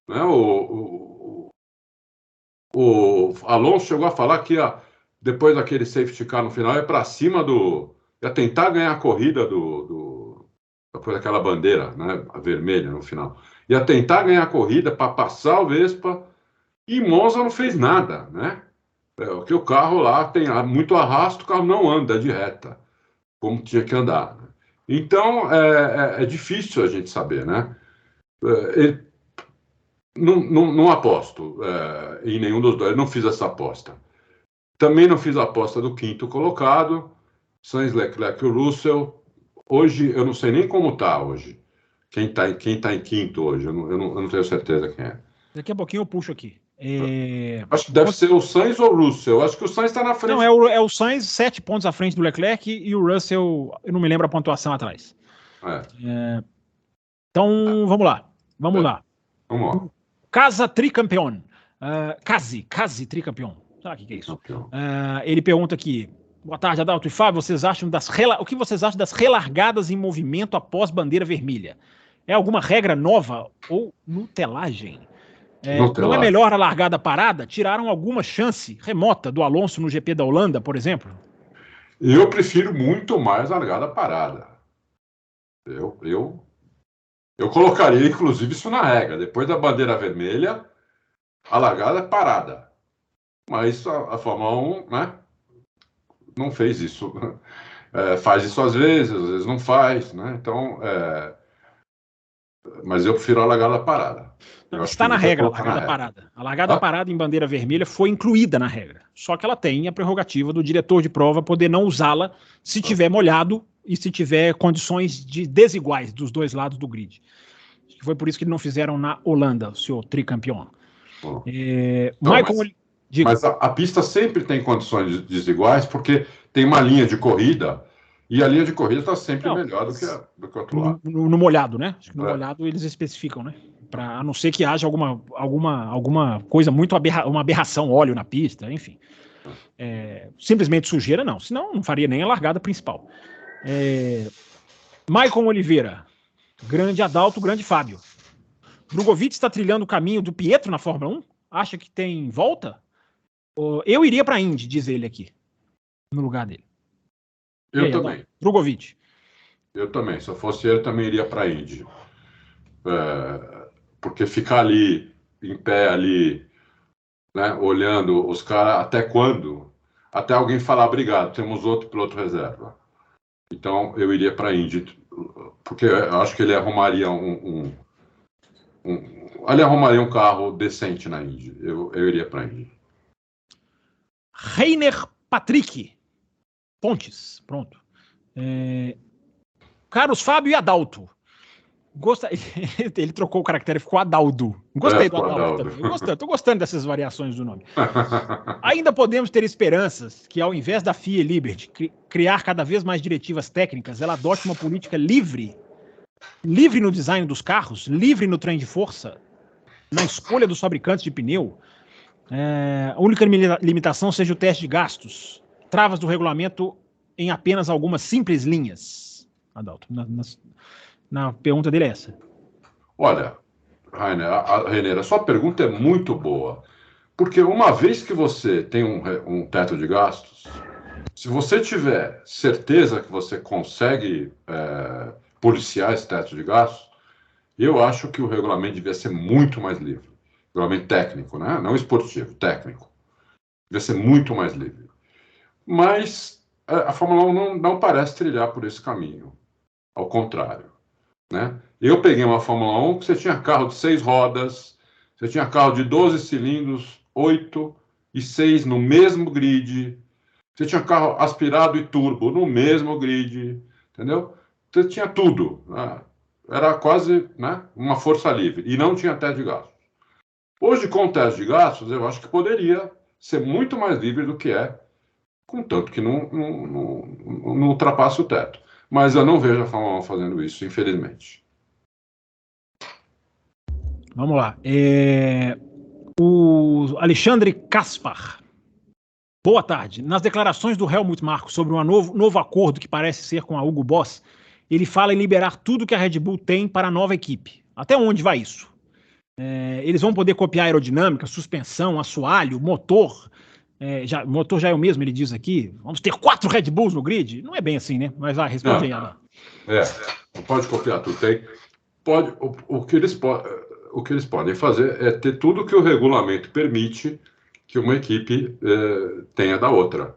né? O Alonso chegou a falar que depois daquele safety car no final, para cima ia tentar ganhar a corrida depois daquela bandeira, né, a vermelha no final. Ia tentar ganhar a corrida para passar o Vespa, e Monza não fez nada, né? Porque o carro lá tem muito arrasto, o carro não anda de reta, como tinha que andar. Então, é difícil a gente saber, né? Não aposto em nenhum dos dois, não fiz essa aposta. Também não fiz a aposta do quinto colocado, Sainz, Leclerc e Russell. Hoje, eu não sei nem como está hoje. Quem tá em quinto hoje, eu não tenho certeza quem é. Daqui a pouquinho eu puxo aqui. Acho que deve ser o Sainz ou o Russell. Acho que o Sainz está na frente. Não, é o Sainz 7 pontos à frente do Leclerc e o Russell, eu não me lembro a pontuação atrás. Então, vamos lá. Vamos lá. Casa tricampeão. Case tricampeão. Sabe o que é isso? Ele pergunta aqui: boa tarde, Adalto e Fábio. O que vocês acham das relargadas em movimento após bandeira vermelha? É alguma regra nova ou nutelagem? Não é Nutelagem. melhor a largada parada? Tiraram alguma chance remota do Alonso no GP da Holanda, por exemplo? Eu prefiro muito mais a largada parada. Eu colocaria, inclusive, isso na regra. Depois da bandeira vermelha, a largada parada. Mas a Fórmula 1, né, não fez isso. Faz isso às vezes não faz, né? Então, mas eu prefiro a largada parada. Eu acho que Está na devia regra a colocar na largada regra. parada. A largada parada em bandeira vermelha foi incluída na regra. Só que ela tem a prerrogativa do diretor de prova poder não usá-la se tiver molhado e se tiver condições desiguais dos dois lados do grid. Foi por isso que não fizeram na Holanda, o senhor tricampeão. Bom. Michael, Mas a pista sempre tem condições desiguais, porque tem uma linha de corrida, e a linha de corrida está sempre melhor do que o outro lado. No molhado, né? Acho que no molhado eles especificam, né? A não ser que haja alguma coisa muito uma aberração, óleo na pista, enfim. Simplesmente sujeira, não. Senão não faria nem a largada principal. Maicon Oliveira, grande Adalto, grande Fábio. Drogovic está trilhando o caminho do Pietro na Fórmula 1? Acha que tem volta? Eu iria para a Indy, diz ele aqui, no lugar dele. Eu também. Adalto? Drogovic. Eu também. Se eu fosse ele, também iria para a Indy. Porque ficar ali, em pé ali, né, olhando os caras, até quando? Até alguém falar, obrigado, temos outro piloto reserva. Então, eu iria para a Indy, porque eu acho que ele arrumaria ele arrumaria um carro decente na Indy. Eu iria para a Indy. Reiner Patrick Pontes, pronto. Carlos Fábio e Adalto. Ele trocou o caractere e ficou Adaldo. Gostei do Adalto também. Tô gostando dessas variações do nome. Ainda podemos ter esperanças que, ao invés da FIA e Liberty criar cada vez mais diretivas técnicas, ela adote uma política livre no design dos carros, livre no trem de força, na escolha dos fabricantes de pneu. A única limitação seja o teste de gastos. Travas do regulamento em apenas algumas simples linhas. Adalto, na pergunta dele é essa. Olha, Rainer, a sua pergunta é muito boa. Porque uma vez que você tem um teto de gastos, se você tiver certeza que você consegue policiar esse teto de gastos, eu acho que o regulamento devia ser muito mais livre. Regulamento técnico, né? Não esportivo, técnico. Devia ser muito mais livre. Mas a Fórmula 1 não parece trilhar por esse caminho. Ao contrário. Né? Eu peguei uma Fórmula 1 que você tinha carro de 6 rodas, você tinha carro de 12 cilindros, 8 e 6 no mesmo grid, você tinha carro aspirado e turbo no mesmo grid, entendeu? Você tinha tudo. Né? Era quase, né, uma força livre e não tinha teste de gastos. Hoje, com o teste de gastos, eu acho que poderia ser muito mais livre do que contanto que não ultrapasse o teto. Mas eu não vejo a Fórmula 1 fazendo isso, infelizmente. Vamos lá. O Alexandre Kaspar. Boa tarde. Nas declarações do Helmut Marko sobre um novo acordo que parece ser com a Hugo Boss, ele fala em liberar tudo que a Red Bull tem para a nova equipe. Até onde vai isso? Eles vão poder copiar aerodinâmica, suspensão, assoalho, motor. O motor já é o mesmo, ele diz aqui. Vamos ter 4 Red Bulls no grid? Não é bem assim, né? Mas vai, responde aí, Adam. Não pode copiar tudo. O que eles podem fazer é ter tudo que o regulamento permite que uma equipe tenha da outra.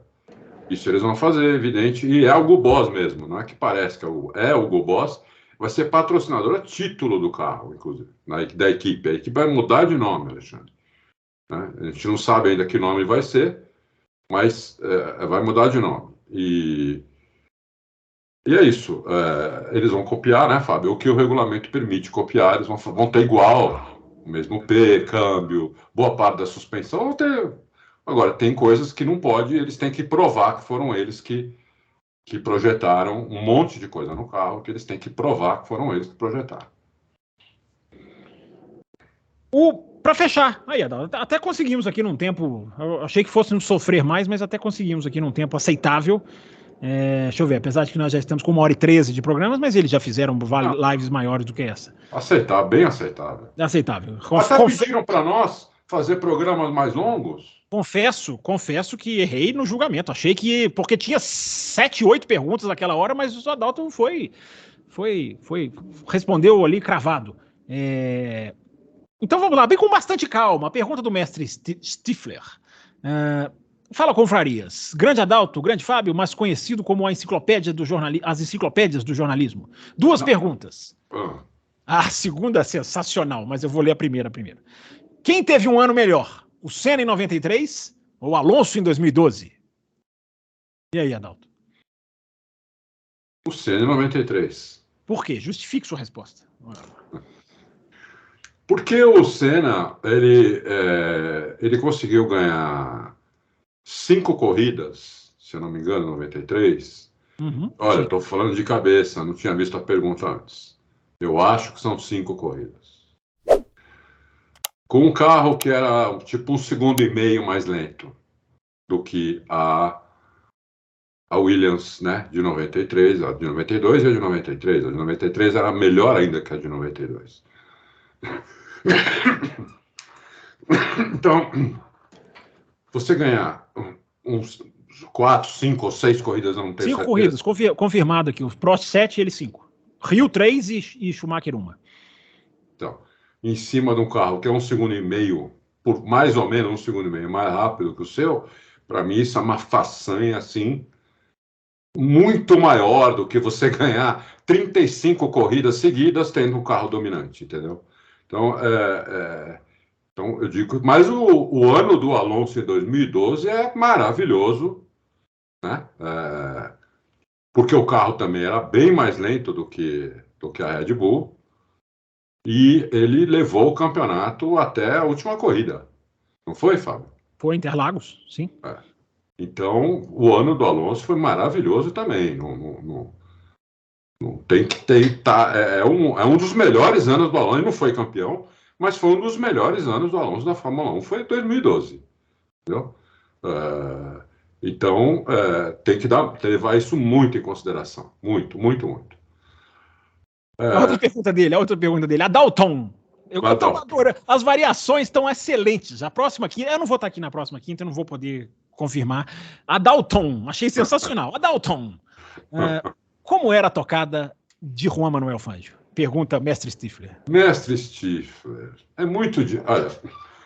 Isso eles vão fazer, evidente, e é o Hugo Boss mesmo, não é que parece que é o Hugo Boss, vai ser patrocinador a título do carro, inclusive, da equipe. A equipe vai mudar de nome, Alexandre. Né? A gente não sabe ainda que nome vai ser, mas vai mudar de nome. E é isso. Eles vão copiar, né, Fábio? O que o regulamento permite copiar, eles vão ter igual, o mesmo P, câmbio, boa parte da suspensão vão ter. Agora, tem coisas que não pode, eles têm que provar que foram eles que projetaram um monte de coisa no carro, que eles têm que provar que foram eles que projetaram. Para fechar, aí, até conseguimos aqui num tempo, eu achei que fosse nos sofrer mais, mas até conseguimos aqui num tempo aceitável. Deixa eu ver, apesar de que nós já estamos com 1h13 de programas, mas eles já fizeram lives maiores do que essa. Aceitável, bem aceitável. Aceitável. Até pediram para nós fazer programas mais longos. Confesso que errei no julgamento. Achei que, porque tinha 7, 8 perguntas naquela hora, mas o Adalto respondeu ali cravado. Então vamos lá, bem com bastante calma. A pergunta do mestre Stifler. Fala, confrarias. Grande Adalto, grande Fábio, mas conhecido como as enciclopédias do jornalismo. Duas perguntas. A segunda é sensacional, mas eu vou ler a primeira primeiro. Quem teve um ano melhor? O Senna em 93 ou o Alonso em 2012? E aí, Adalto? O Senna em 93. Por quê? Justifique sua resposta. Porque o Senna, ele conseguiu ganhar 5 corridas, se eu não me engano, em 93. Olha, estou falando de cabeça, não tinha visto a pergunta antes. Eu acho que são 5 corridas. Com um carro que era tipo 1,5 segundos mais lento do que a Williams, né, de 93, a de 92 e a de 93. A de 93 era melhor ainda que a de 92. Então, você ganhar uns 4, 5 ou 6 corridas, não tem 5 corridas, confirmado aqui. O Prost 7 e ele 5. Rio 3 e Schumacher 1. Então, em cima de um carro que é 1,5 segundos, por mais ou menos 1,5 segundos mais rápido que o seu, para mim isso é uma façanha assim muito maior do que você ganhar 35 corridas seguidas tendo um carro dominante, entendeu? Então, então eu digo, mas o ano do Alonso em 2012 é maravilhoso, né? Porque o carro também era bem mais lento do que a Red Bull, e ele levou o campeonato até a última corrida. Não foi, Fábio? Foi Interlagos, sim. Então, o ano do Alonso foi maravilhoso também. Não tem que tentar. É um dos melhores anos do Alonso. Ele não foi campeão, mas foi um dos melhores anos do Alonso da Fórmula 1. Foi em 2012. Entendeu? Então, tem que levar isso muito em consideração. Muito, muito, muito. A outra pergunta dele. Adalton. Eu tô adorando. As variações estão excelentes. A próxima quinta, eu não vou estar aqui na próxima quinta, eu não vou poder confirmar. Adalton, achei sensacional. Adalton. Como era a tocada de Juan Manuel Fangio? Pergunta Mestre Stifler. Mestre Stifler, é muito... Olha,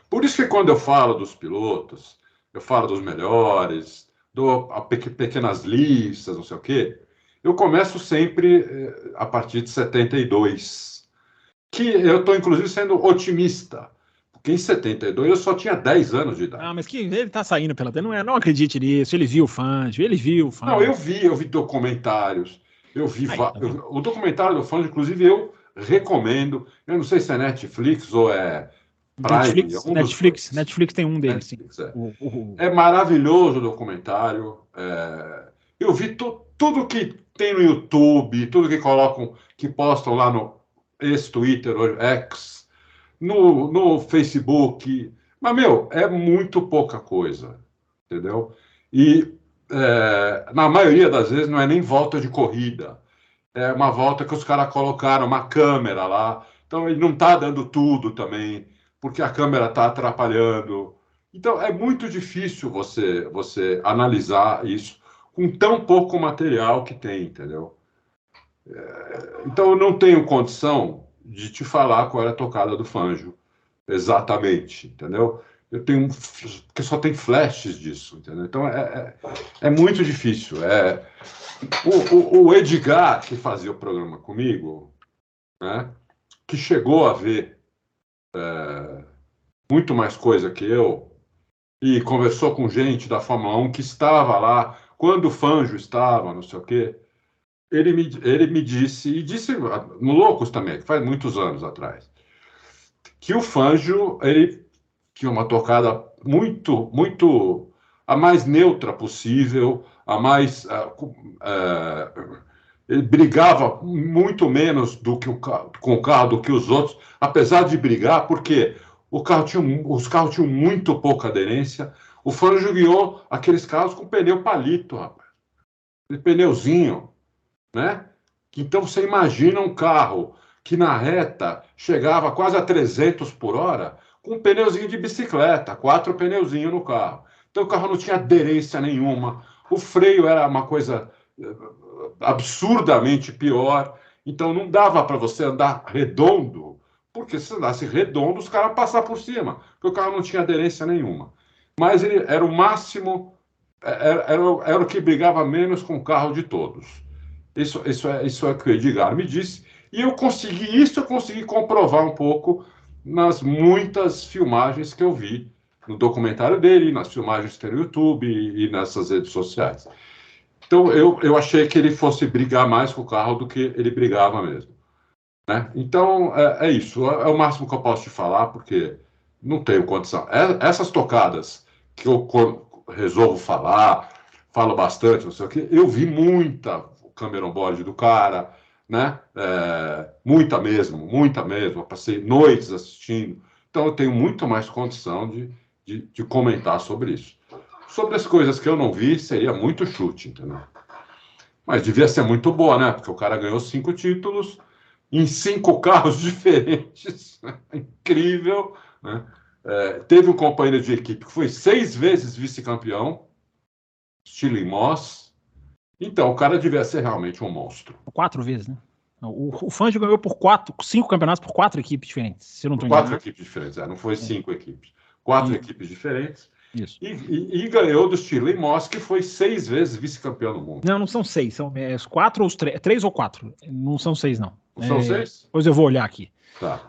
por isso que quando eu falo dos pilotos, eu falo dos melhores, dou pequenas listas, não sei o quê, eu começo sempre a partir de 72, que eu estou, inclusive, sendo otimista, porque em 72 eu só tinha 10 anos de idade. Mas que ele está saindo pela tela, não acredite nisso, ele viu o Fangio. Não, eu vi documentários, o documentário do Fangio, inclusive, eu recomendo, eu não sei se é Netflix ou é Prime. Netflix tem um deles, sim. É maravilhoso o documentário, eu vi tudo que tem no YouTube, tudo que colocam, que postam lá no ex-Twitter, X, no Facebook, mas, é muito pouca coisa, entendeu? E na maioria das vezes não é nem volta de corrida, é uma volta que os caras colocaram uma câmera lá, então ele não está dando tudo também, porque a câmera está atrapalhando. Então é muito difícil você analisar isso com tão pouco material que tem, entendeu? Então eu não tenho condição de te falar qual era a tocada do Fangio, exatamente, entendeu? Eu tenho, porque só tem flashes disso, entendeu? Então é muito difícil. O Edgar, que fazia o programa comigo, né, que chegou a ver muito mais coisa que eu, e conversou com gente da Fórmula 1 que estava lá, quando o Fangio estava, não sei o quê, ele me disse, e disse no Loucos também, que faz muitos anos atrás, que o Fangio, ele tinha uma tocada muito, muito a mais neutra possível, a mais... ele brigava muito menos com o carro do que os outros, apesar de brigar, porque os carros tinham muito pouca aderência. O Fangio guiou aqueles carros com pneu palito, rapaz. de pneuzinho, né? Então você imagina um carro que na reta chegava quase a 300 por hora com um pneuzinho de bicicleta, 4 pneuzinhos no carro. Então o carro não tinha aderência nenhuma, o freio era uma coisa absurdamente pior, então não dava para você andar redondo, porque se andasse redondo os caras passavam por cima, porque o carro não tinha aderência nenhuma. Mas ele era o máximo, era o que brigava menos com o carro de todos. Isso é o que o Edgar me disse. E eu consegui comprovar um pouco nas muitas filmagens que eu vi no documentário dele, nas filmagens que tem no YouTube e nessas redes sociais. Então, eu achei que ele fosse brigar mais com o carro do que ele brigava mesmo. Né? Então, é isso. É o máximo que eu posso te falar, porque não tenho condição. Essas tocadas que eu resolvo falar, falo bastante, não sei o quê, eu vi muita câmera on-board do cara, né? Muita mesmo. Eu passei noites assistindo. Então, eu tenho muito mais condição de comentar sobre isso. Sobre as coisas que eu não vi, seria muito chute, entendeu? Mas devia ser muito boa, né? Porque o cara ganhou 5 títulos em 5 carros diferentes. Incrível, né? Teve um companheiro de equipe que foi 6 vezes vice-campeão, Stirling Moss. Então, o cara devia ser realmente um monstro. 4 vezes, né? O Fangio ganhou por 5 campeonatos por 4 equipes diferentes, se eu não estou enganado. 4 equipes diferentes, não foi 5 equipes. 4 equipes diferentes. Isso. E ganhou do Stirling Moss, que foi 6 vezes vice-campeão do mundo. Não são 6, são 4 ou 3 ou 4. Não são 6, não. Não são 6? Pois eu vou olhar aqui. Tá.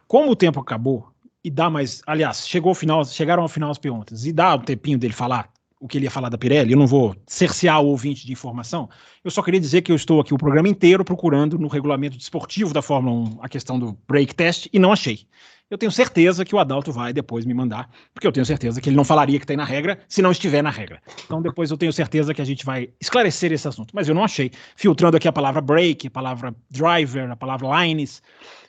Como o tempo acabou, e dá mais. Aliás, chegaram ao final as perguntas, e dá o tempinho dele falar o que ele ia falar da Pirelli, eu não vou cercear o ouvinte de informação, eu só queria dizer que eu estou aqui o programa inteiro procurando no regulamento desportivo da Fórmula 1 a questão do brake test e não achei. Eu tenho certeza que o Adalto vai depois me mandar, porque eu tenho certeza que ele não falaria que tem na regra se não estiver na regra. Então depois eu tenho certeza que a gente vai esclarecer esse assunto, mas eu não achei. Filtrando aqui a palavra brake, a palavra driver, a palavra lines,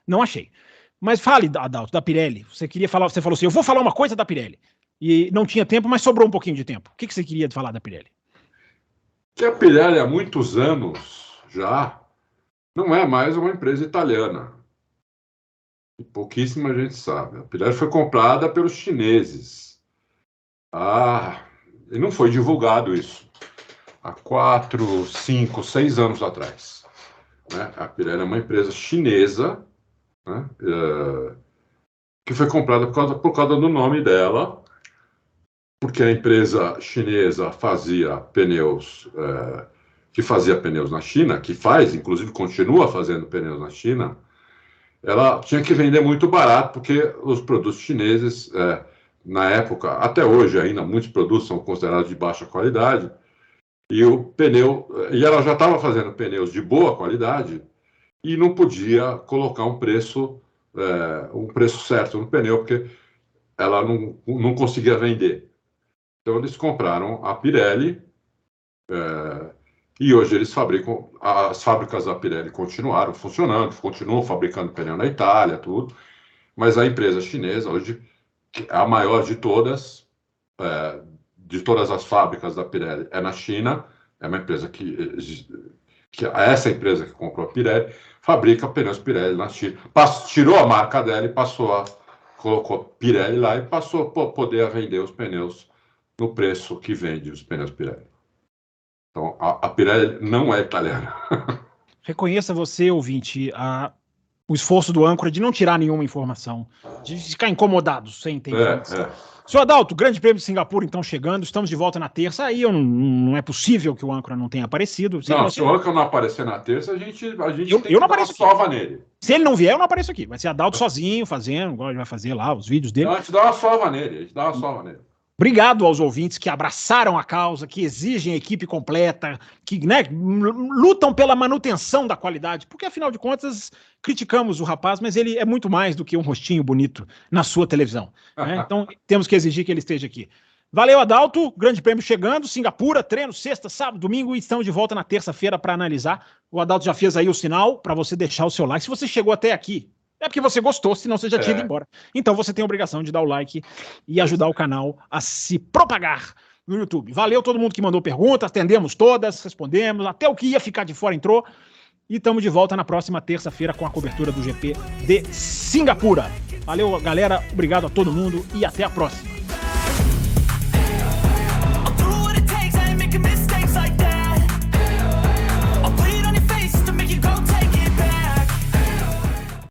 não achei. Mas fale, Adalto, da Pirelli. Você falou assim, eu vou falar uma coisa da Pirelli. E não tinha tempo, mas sobrou um pouquinho de tempo. O que você queria falar da Pirelli? Que a Pirelli, há muitos anos já, não é mais uma empresa italiana. E pouquíssima gente sabe. A Pirelli foi comprada pelos chineses. E não foi divulgado isso. Há 4, 5, 6 anos atrás. Né? A Pirelli é uma empresa chinesa, né? Que foi comprada por causa do nome dela, porque a empresa chinesa fazia pneus, que fazia pneus na China, que faz, inclusive continua fazendo pneus na China, ela tinha que vender muito barato, porque os produtos chineses, na época, até hoje ainda, muitos produtos são considerados de baixa qualidade, e ela já estava fazendo pneus de boa qualidade, e não podia colocar um preço certo no pneu, porque ela não conseguia vender. Então, eles compraram a Pirelli, e hoje eles fabricam, as fábricas da Pirelli continuaram funcionando, continuam fabricando pneu na Itália, tudo, mas a empresa chinesa, hoje, a maior de todas as fábricas da Pirelli é na China, é uma empresa essa empresa que comprou a Pirelli, fabrica pneus Pirelli na China, tirou a marca dela e colocou Pirelli lá e passou a poder vender os pneus no preço que vende os pneus Pirelli. Então, a Pirelli não é italiana. Reconheça você, ouvinte, o esforço do âncora de não tirar nenhuma informação, de ficar incomodado sem ter informação. Senhor Adalto, Grande Prêmio de Singapura, então, chegando, estamos de volta na terça, aí não é possível que o âncora não tenha aparecido. Se o âncora não aparecer na terça, a gente tem que dar uma sova nele. Se ele não vier, eu não apareço aqui. Vai ser Adalto sozinho, fazendo, igual ele vai fazer lá, os vídeos dele. Não, a gente dá uma sova nele, Obrigado aos ouvintes que abraçaram a causa, que exigem equipe completa, que lutam pela manutenção da qualidade, porque afinal de contas criticamos o rapaz, mas ele é muito mais do que um rostinho bonito na sua televisão. Né? Então temos que exigir que ele esteja aqui. Valeu, Adalto, Grande Prêmio chegando, Singapura, treino sexta, sábado, domingo e estamos de volta na terça-feira para analisar. O Adalto já fez aí o sinal para você deixar o seu like. Se você chegou até aqui, é porque você gostou, senão você já tinha ido embora. Então você tem a obrigação de dar o like e ajudar o canal a se propagar no YouTube. Valeu todo mundo que mandou perguntas, atendemos todas, respondemos, até o que ia ficar de fora entrou. E estamos de volta na próxima terça-feira com a cobertura do GP de Singapura. Valeu, galera. Obrigado a todo mundo e até a próxima.